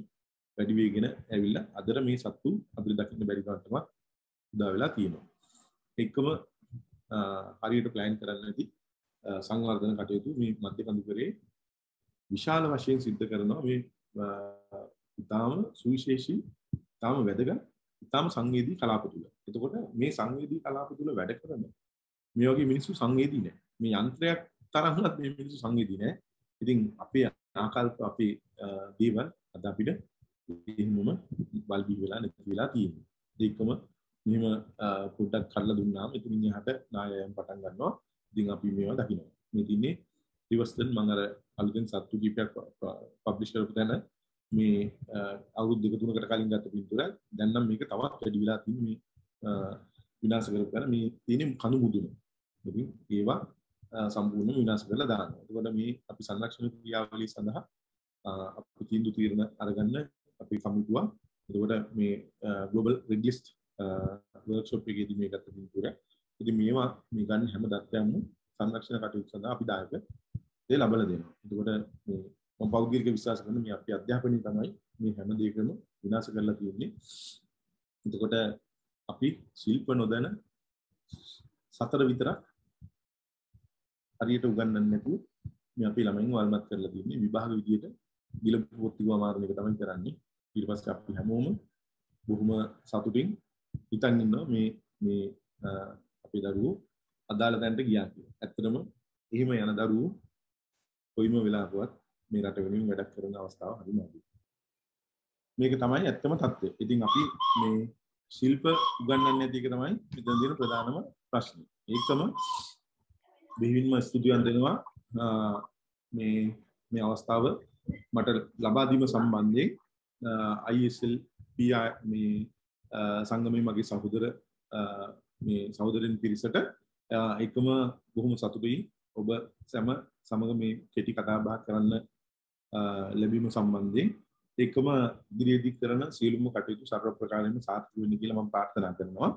වැඩි වෙගෙන ඇවිල්ලා අදට මේ සත්තු අපිට දකින්න බැරි කමටම උදා වෙලා තියෙනවා. එක්කම හරියට ප්ලෑන් කරන්න නැති සංවර්ධන කටයුතු මේ මධ්‍ය කඳුකරේ විශාල වශයෙන් සිද්ධ කරනවා. මේ ඉතාම සුවිශේෂී, ඉතාම වැදගත්, ඉතාම සංවේදී කලාප තුල. එතකොට මේ සංවේදී කලාප තුල වැඩ කරන මේ වගේ මිනිස්සු සංවේදී නැහැ. මේ යන්ත්‍රයක් තරම්වත් මේ මිනිස්සු සංවේදී නැහැ. ඉතින් අපේ ආකල්ප අපේ දේවල් අද අපිට එහෙමම බල් බිහි වෙලා නැති වෙලා තියෙනවා. ඒකම මෙහෙම පොඩ්ඩක් කරලා දුන්නාම ඉතින් එහාට නායයන් පටන් ගන්නවා. ඉතින් අපි මේවා දකිනවා. මේ තින්නේ රිවර්ස්ටන් මම අර අලුතෙන් සත්තු කීපයක් පබ්ලිෂ් කරපු තැන මේ අවුරුදු දෙක තුනකට කලින් ගත්ත පින්තූර දැන් නම් මේක තවත් වැඩි වෙලා තියෙන මේ විනාශ කරපු තැන මේ තියෙන කණු මුදුන. ඉතින් ඒවා සම්පූර්ණයෙන් විනාශ කරලා දානවා. ඒකෝට මේ අපි සංරක්ෂණ ක්‍රියාවලිය සඳහා අපි තීන්දුව අරගන්න අපි කමිටුවක්. ඒකෝට මේ ග්ලෝබල් රෙඩ් ලිස්ට් වර්ක්ෂොප් එකේදී මේ ගත්ත පින්තූර. ඉතින් මේවා මේ ගන්න හැම දත්තයක්ම සංරක්ෂණ කටයුතු සඳහා අපි දායක ඒ ලබලා දෙනවා. එතකොට මේ මම පෞද්ගලික විශ්වාස කරන මේ අපේ අධ්‍යාපනය තමයි මේ හැම දෙයකම විනාශ කරලා තියෙන්නේ. එතකොට අපි ශිල්ප නොදැන සතර විතරක් හරියට උගන්වන්නේ නැතුව මේ අපේ ළමයින් වල්මත් කරලා තියෙන්නේ විභාග විදියට ගිලපු පොත් ටික අමාරුන එක තමයි කරන්නේ. ඊට පස්සේ අපි හැමෝම බොහොම සතුටින් හිතන් ඉන්නවා මේ අපේ දරුවෝ අදාළ තැනට ගියා කියලා. ඇත්තටම එහෙම යන දරුවෝ කොයිම වෙලාවකවත් මේ රට වෙනුවෙන් වැඩක් කරන අවස්ථාව හරිම අඩුයි. මේක තමයි ඇත්තම තත්ත්වය. ඉතින් අපි මේ ශිල්ප උගන්වන්නේ නැති එක තමයි මෙතන තියෙන ප්‍රධානම ප්‍රශ්නේ. ඒකම බෙහෙවින්ම ස්තුතිවන්ත වෙනවා මේ අවස්ථාව මට ලබා දීම සම්බන්ධයෙන් ISL මේ සංගමයේ මගේ සහෝදර මේ සහෝදරයන් පිරිසට එකම බොහොම සතුටුයි ඔබ සැම සමග මේ කෙටි කතා බහ කරන්න ලැබීම සම්බන්ධයෙන්. එකම ඉදිරියේදී කරන සියලුම කටයුතු සර්ව ප්‍රකාරයෙන්ම සාර්ථක වෙන්න කියලා මම ප්‍රාර්ථනා කරනවා.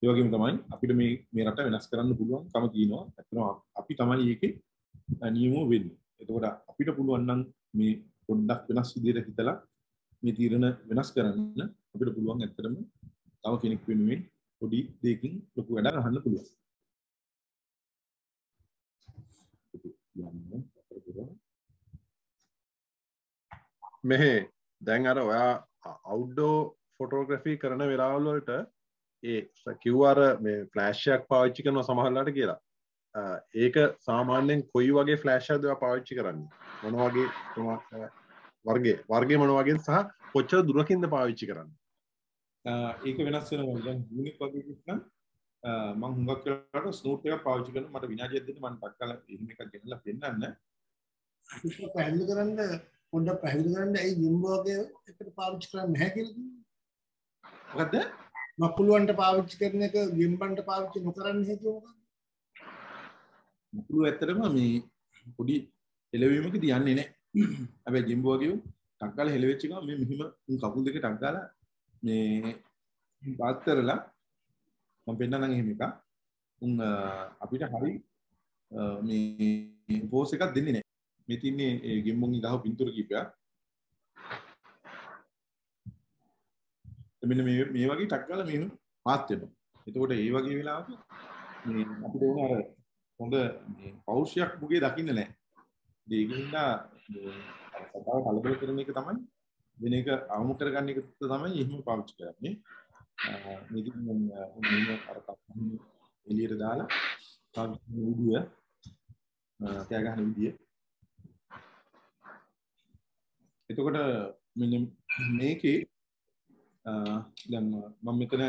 ඒ වගේම තමයි අපිට මේ රට වෙනස් කරන්න පුළුවන්කම තියෙනවා. ඇත්තටම අපි තමයි ඒකේ නියම වෙන්නේ. එතකොට අපිට පුළුවන් නම් මේ පොඩ්ඩක් වෙනස් විදිහට හිතලා මේ තීරණ වෙනස් කරන්න අපිට පුළුවන් ඇත්තටම තව කෙනෙක් වෙනුවෙන් පොඩි දෙයකින් ලොකු වැඩක් අහන්න පුළුවන්. මෙහෙ දැන් අර ඔයා අවුට්ඩෝර් ෆොටෝග්‍රැෆි කරන වෙලාවල් වලට ඒ කිව්වර මේ ෆ්ලෑෂ් එකක් පාවිච්චි කරනවා සමහරලාට කියලා. ඒක සාමාන්‍යයෙන් කොයි වගේ ෆ්ලෑෂ් එකක්ද ඔයා පාවිච්චි කරන්නේ? මොන වගේ වර්ගය මොන වගේද සහ කොච්චර දුරකින්ද පාවිච්චි කරන්නේ? ඒක වෙනස් වෙනවා. දැන් යුනික් වගේ නම් මම හුඟක් වෙලාවට ස්නූට් එකක් පාවිච්චි කරනවා. මට විනාඩියක් දෙන්න මම ටක් කරලා එහෙම එකක් ගෙනලා පෙන්නන්න. පැහැදිලි කරන්න පොඩ්ඩක් පැහැදිලි කරන්න ඒ ජිම්බෝ වගේ එකට පාවිච්චි කරන්නේ නැහැ කියලා කිව්වේ. මොකද්ද? මකුලුවන්ට පාවිච්චි කරන එක ගිම්බන්ට පාවිච්චි නොකරන්න හේතුව මොකක්ද? මකුලුව ඇත්තටම මේ පොඩි එළවීමක තියන්නේ නැහැ. හැබැයි ජිම්බෝ වගේ ටක් ගාලා හෙලවෙච්ච එක මේ මෙහිම කකුල් දෙක ටක් ගාලා මේ පාත් කරලා මම පෙන්නන්නම් එහෙම එකක්. උන් අපිට හරි මේ පෝස් එකක් දෙන්නේ නැහැ. මේ තින්නේ ඒ ගෙම්බොන්ගේ ගහව පින්තූර කීපයක්. මෙන්න මේ වගේ ටක් ගාලා මෙහෙම පාත් වෙනවා. එතකොට ඒ වගේ වෙලාවක මේ අපිට ඕන අර හොඳ මේ පෞෂ්‍යයක් මුගේ දකින්න නැහැ. ඒකින්ද සතාව කලබල කරන එක තමයි වෙන එක අවමු කරගන්න එක තමයි එහෙම පාවිච්චි කරන්නේ. මේක මම අර එළියට දාලා විදිය කෑ ගන්න විදිය. එතකොට මෙන්න මේකේ දැන් මම මෙතන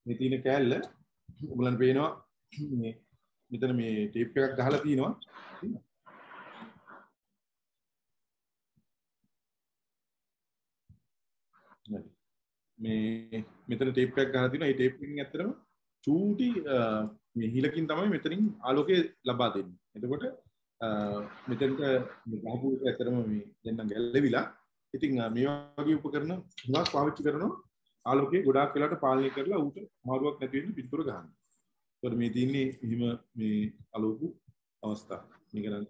මේ තියෙන කෑල්ල ඔයගලන්ට පේනවා මේ මෙතන මේ ටේප් එකක් ගහලා තියෙනවා. මේ මෙතන ටේප් එකක් ගහලා තියෙනවා. ඒ ටේප් එකකින් ඇත්තටම චූටි මේ හිලකින් තමයි මෙතනින් ආලෝකය ලබා දෙන්නේ. එතකොට මෙතනට මේ ගහපු එක ඇත්තටම මේ දෙන්නම් ගැලවිලා. ඉතින් මේ වගේ උපකරණ හුඟක් පාවිච්චි කරනවා ආලෝකය ගොඩාක් වෙලාවට පාලනය කරලා ඌට මාරුවක් නැති වෙන්න පිටුර ගන්න. ඒකට මේ තියෙන්නේ හිම මේ ආලෝක අවස්ථාව. මේක නම්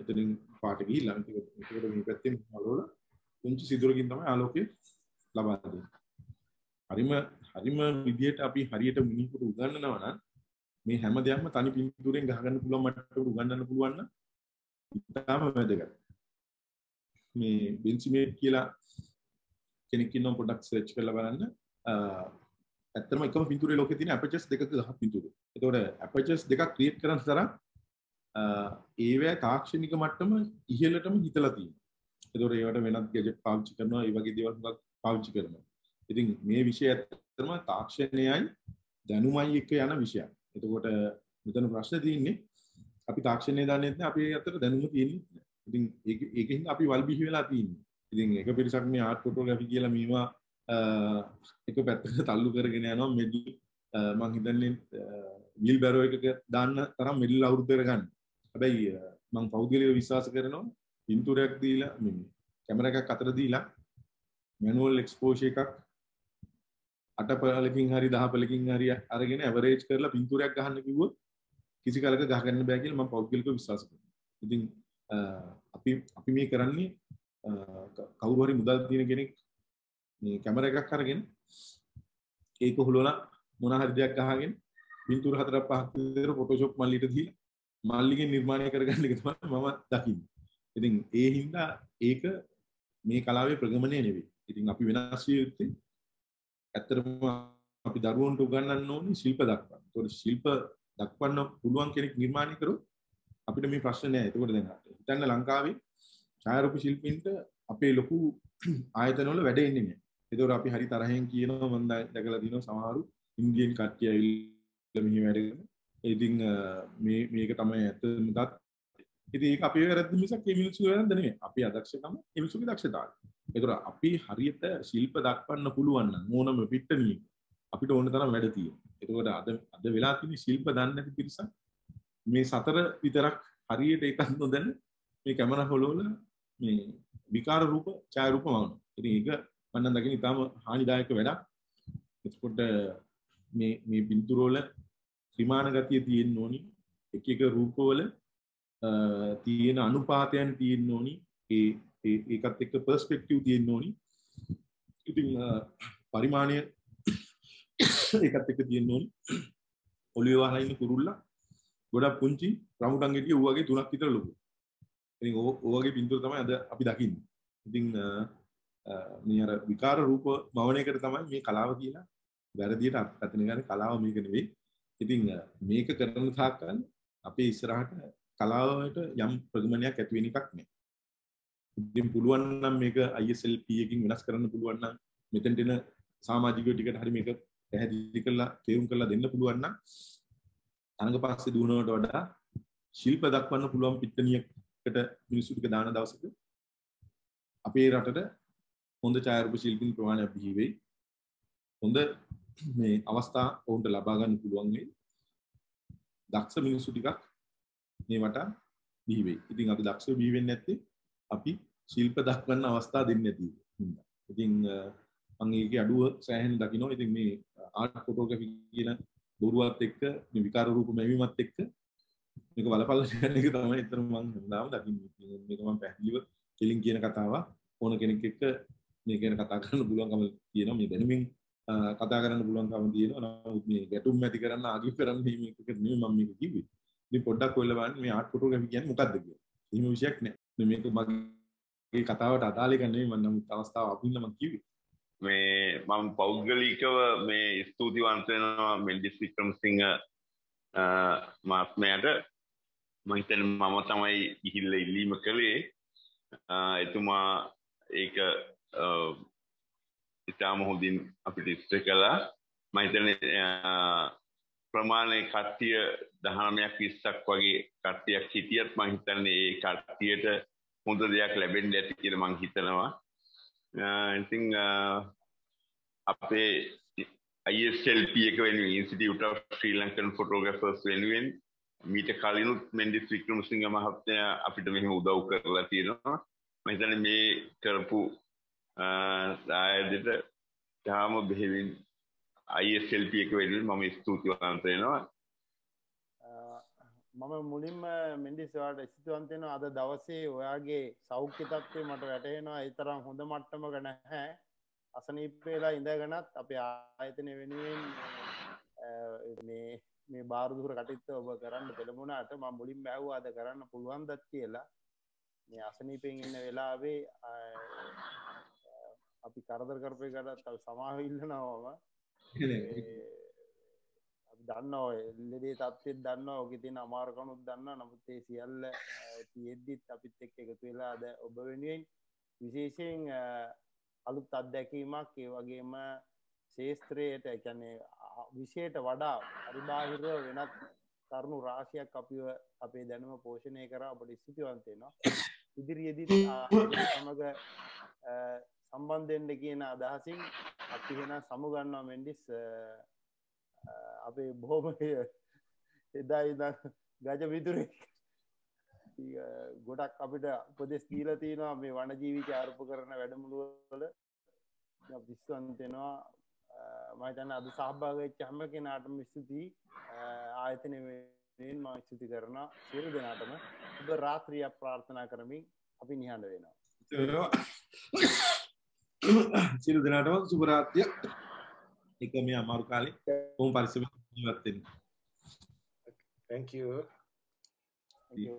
එතනින් පාට ගිහිල්ලා ඒකට මේ පැත්තෙන් ආලෝල පුංචි සිදුරකින් තමයි ආලෝකය ලබා දෙන්නේ. හරිම විදියට අපි හරියට මිනිහෙකුට උගන්වනවා නම් මේ හැම දෙයක්ම තනි පින්තූරෙන් ගහගන්න පුළුවන් මට්ටමට උගන්වන්න පුළුවන් නම් ඉතාම වැදගත්. මේ බෙන්සිමේට් කියලා කෙනෙක් ඉන්නවා පොඩ්ඩක් සර්ච් කරලා බලන්න. ඇත්තටම එකම පින්තූරේ ලෝකේ තියෙන අපචර්ස් දෙකක ගහ පින්තූරේ. ඒතකොට අපචර්ස් දෙකක් ක්‍රියේට් කරන තරම් ඒවැ තාක්ෂණික මට්ටම ඉහළටම හිතලා තියෙනවා. ඒතකොට ඒවට වෙනත් ගැජට් පාවිච්චි කරනවා, ඒ වගේ දේවල් හුඟක් පාවිච්චි කරනවා. ඉතින් මේ විෂය ඇත්තටම තාක්ෂණයයි දැනුමයි එක්ක යන විෂයක්. එතකොට මෙතන ප්‍රශ්නේ තියෙන්නේ අපි තාක්ෂණය දන්නේ නැහැ, අපි අතට දැනුම තියෙන්නේ නැහැ. ඉතින් ඒකෙන් අපි වල්බිහි වෙලා තියෙන්නේ. ඉතින් එක පිරිසක් මේ ආර්ට් ෆොටෝග්‍රැෆි කියලා මේවා එක පැත්තකට තල්ලු කරගෙන යනවා. මෙඩල් මං හිතන්නේ විල් බැරෝ එකක දාන්න තරම් මෙඩල් අවුරුද්දකට ගන්න. හැබැයි මං පෞද්ගලිකව විශ්වාස කරනවා පින්තූරයක් දීලා මේ කැමරා එකක් අතර දීලා මැනුවල් එක්ස්පෝෂර් එකක් 8 පළලකින් හරි 10 පළලකින් හරි අරගෙන ඇවරේජ් කරලා පින්තූරයක් ගහන්න කිව්වොත් කිසි කලක ගහගන්න බෑ කියලා මම පෞද්ගලිකව විශ්වාස කරනවා. ඉතින් අපි මේ කරන්නේ කවුරු හරි මුදල් තියෙන කෙනෙක් මේ කැමරා එකක් අරගෙන ඒක හොලවලා මොන හරි දෙයක් ගහගෙන පින්තූර 4-5ක් විතර ෆොටෝෂොප් මල්ලියට දීලා මල්ලිගෙන් නිර්මාණය කරගන්න එක තමයි මම දකින්නේ. ඉතින් ඒ හින්දා ඒක මේ කලාවේ ප්‍රගමනය නෙවෙයි. ඉතින් අපි වෙනස් විය යුත්තේ ඇත්තටම අපි දරුවන්ට උගන්වන්න ඕනේ ශිල්ප දක්වන්න. ඒතකොට ශිල්ප දක්වන්න පුළුවන් කෙනෙක් නිර්මාණය කරොත් අපිට මේ ප්‍රශ්න නෑ. ඒකෝට දැන් හිතන්න ලංකාවේ ඡායාරූප ශිල්පීන්ට අපේ ලොකු ආයතනවල වැඩ එන්නේ නෑ. ඒතකොට අපි හරි තරහෙන් කියනවා මම දැකලා දිනවා සමහරු ඉන්දියන් කට්ටිය ඇවිල්ලා මෙහි වැඩ කරන. ඉතින් මේක තමයි ඇත්තම දත්. ඉතින් ඒක අපේ වැරද්ද මිසක් මේ මිනිස්සුගේ වැරද්ද නෙමෙයි. අපි අදක්ෂකම මේ මිනිස්සුගේ දක්ෂතාවය. ඒතකොට අපි හරියට ශිල්ප දක්වන්න පුළුවන් නම් ඕනම පිට්ටනියක අපිට ඕන තරම් වැඩ තියෙනවා. ඒකෝට අද වෙලා තියෙන ශිල්ප දන්නේ නැති පිරිසක් මේ 4 විතරක් හරියට එකක් නොදැන මේ කැමරා හොලවල මේ විකාර රූප ඡායාරූප වවනවා. ඉතින් ඒක මම නම් දකින්න ඉතාම හානිදායක වැඩක්. එතකොට මේ පින්තූර වල ත්‍රිමාන ගතිය තියෙන්න ඕනි. එක එක රූපවල තියෙන අනුපාතයන් තියෙන්න ඕනි. ඒකත් එක්ක පර්ස්පෙක්ටිව් තියෙන්න ඕනි. ඉතින් පරිමාණය ඒකත් එක්ක තියෙන්න ඕනි. ඔළුවේ වහලා ඉන්න කුරුල්ලා ගොඩක් පුංචි රමුටන් ගෙඩිය ඌ වගේ 3ක් විතර ලොකු. ඉතින් ඕ වගේ පින්තූර තමයි අද අපි දකින්නේ. ඉතින් මේ අර විකාර රූප මවන එකට තමයි මේ කලාව කියලා වැරදියට අර්ථකථන ගන්න කලාව මේක නෙවෙයි. ඉතින් මේක කරන තාක්කල් අපේ ඉස්සරහට කලාවට යම් ප්‍රගමනයක් ඇති වෙන එකක් නෑ. ඉතින් පුළුවන් නම් මේක ISLP එකකින් වෙනස් කරන්න පුළුවන් නම් මෙතෙන්ට එන සමාජිකයෝ ටිකට හරි මේක පැහැදිලි කරලා තේරුම් කරලා දෙන්න පුළුවන් නම් අනග පස්සේ දුවනවට වඩා ශිල්ප දක්වන්න පුළුවන් පිට්ටනියකට මිනිස්සු ටික දාන දවසක අපේ රටට හොඳ ඡායාරූප ශිල්පීන් ප්‍රමාණයක් බිහි වෙයි. හොඳ මේ අවස්ථා වුන්ට ලබා ගන්න පුළුවන් වෙයි. දක්ෂ මිනිස්සු ටිකක් මේවට බිහි වෙයි. ඉතින් අපි දක්ෂව බිහි වෙන්නේ නැත්තේ අපි ශිල්ප දක්වන්න අවස්ථා දෙන්නේ නැති හින්දා. ඉතින් මම ඒකේ අඩුව සෑහෙන දකිනවා. ඉතින් මේ ආර්ට් ෆොටෝග්‍රැෆි කියන බොරුවත් එක්ක මේ විකාර රූප මැවීමත් එක්ක මේක බලපල්ලා යන එක තමයි අතන මම හඳාම දකින්නේ. මේක මම පැහැදිලිව කෙලින් කියන කතාවක්. ඕන කෙනෙක් එක්ක මේ ගැන කතා කරන්න පුළුවන්කම තියෙනවා. මේ දැනුමින් කතා කරන්න පුළුවන්කම තියෙනවා. නමුත් මේ ගැටුම් ඇති කරන්න ආගි කරන්න මේක නෙමෙයි මම මේක කිව්වේ. ඉතින් පොඩ්ඩක් ඔයලා බලන්න මේ ආර්ට් ෆොටෝග්‍රැෆි කියන්නේ මොකක්ද කියලා. එහෙම විශයක් නෑ. මේක මගේ කතාවට අදාළ එක නෙමෙයි මම නම් අවස්ථාව අපින්න මම කිව්වේ. මේ මම පෞද්ගලිකව මේ ස්තුතිවන්ත වෙනවා මෙල්ඩිස් වික්‍රමසිංහ මහත්මයාට. මම හිතන්නේ මම තමයි ගිහිල්ලා ඉල්ලීම කළේ. එතුමා ඒක ඉතාම හොඳින් අපිට ඉස්තර කළා. මම හිතන්නේ ප්‍රමාණය කට්ටිය 19ක් 20ක් වගේ කට්ටියක් හිටියත් මම හිතන්නේ ඒ කට්ටියට හොඳ දෙයක් ලැබෙන්න ඇති කියලා මම හිතනවා. ඉතින් අපේ ISLP එක වෙනුවෙන් Institute of Sri Lankan Photographers වෙනුවෙන් මීට කලිනුත් මෙන්ඩිස් වික්‍රමසිංහ මහත්මයා අපිට මෙහෙම උදව් කරලා තියෙනවා. මම හිතන්නේ මේ කරපු ආයතනයට තාම බෙහෙවින් ISLP එක වෙනුවෙන් මම ස්තුතිවන්ත වෙනවා. මම මුලින්ම මෙන්ඩිස් ඔයාලට ස්තුතිවන්ත වෙනවා. අද දවසේ ඔයාගේ සෞඛ්‍ය තත්ත්වය මට වැටහෙනවා ඒ තරම් හොඳ මට්ටමක නැහැ. අසනීප වෙලා ඉඳගෙනත් අපේ ආයතනය වෙනුවෙන් මේ බාරදුර කටයුත්ත ඔබ කරන්න පෙළඹුණාට මම මුලින්ම ඇහුවා අද කරන්න පුළුවන්ද කියලා. මේ අසනීපෙන් ඉන්න වෙලාවේ අපි කරදර කරපු එකකට සමාව ඉල්ලනවා. දන්නවා ලෙඩේ තත්ත්වෙත් දන්නවා ඔගේ තියෙන අමාරුකමත් දන්නවා. නමුත් ඒ සියල්ල තියෙද්දිත් අපිත් එක්ක එකතු වෙලා අද ඔබ වෙනුවෙන් විශේෂයෙන් අලුත් අත්දැකීමක් ඒ වගේම ශේස්ත්‍රයට කියන්නේ විෂයට වඩා පරිබාහිරව වෙනත් කරුණු රාශියක් අපිව අපේ දැනුම පෝෂණය කරා. ඔබට ස්තුතිවන්ත වෙනවා. ඉදිරියේදීත් සමග සම්බන්ධ වෙන්න කියන අදහසින් අපි වෙන සමුගන්නවා මෙන්ඩිස්. අපේ බොහොම එදා ඉඳන් ගජ මිතුරෙක් ගොඩක් අපිට උපදෙස් දීලා තියෙනවා මේ වනජීවික ආරෝප කරන වැඩමුළුවල. අපි ස්තුතිවන්ත වෙනවා. මම හිතන්නේ අද සහභාගී වෙච්ච හැම කෙනාටම ස්තුතියි. ආයතනය වෙනුවෙන් මම ස්තුති කරනවා සියලු දෙනාටම. ඔබ රාත්‍රියක් ප්‍රාර්ථනා කරමින් අපි නිහඬ වෙනවා. සියලු දෙනාටම සුබ රාත්‍රියක්. එක මේ අමාරු කාලේ කොහොම පරිස්සමෙන් ජීවත් වෙන්න. Thank you. Thank you.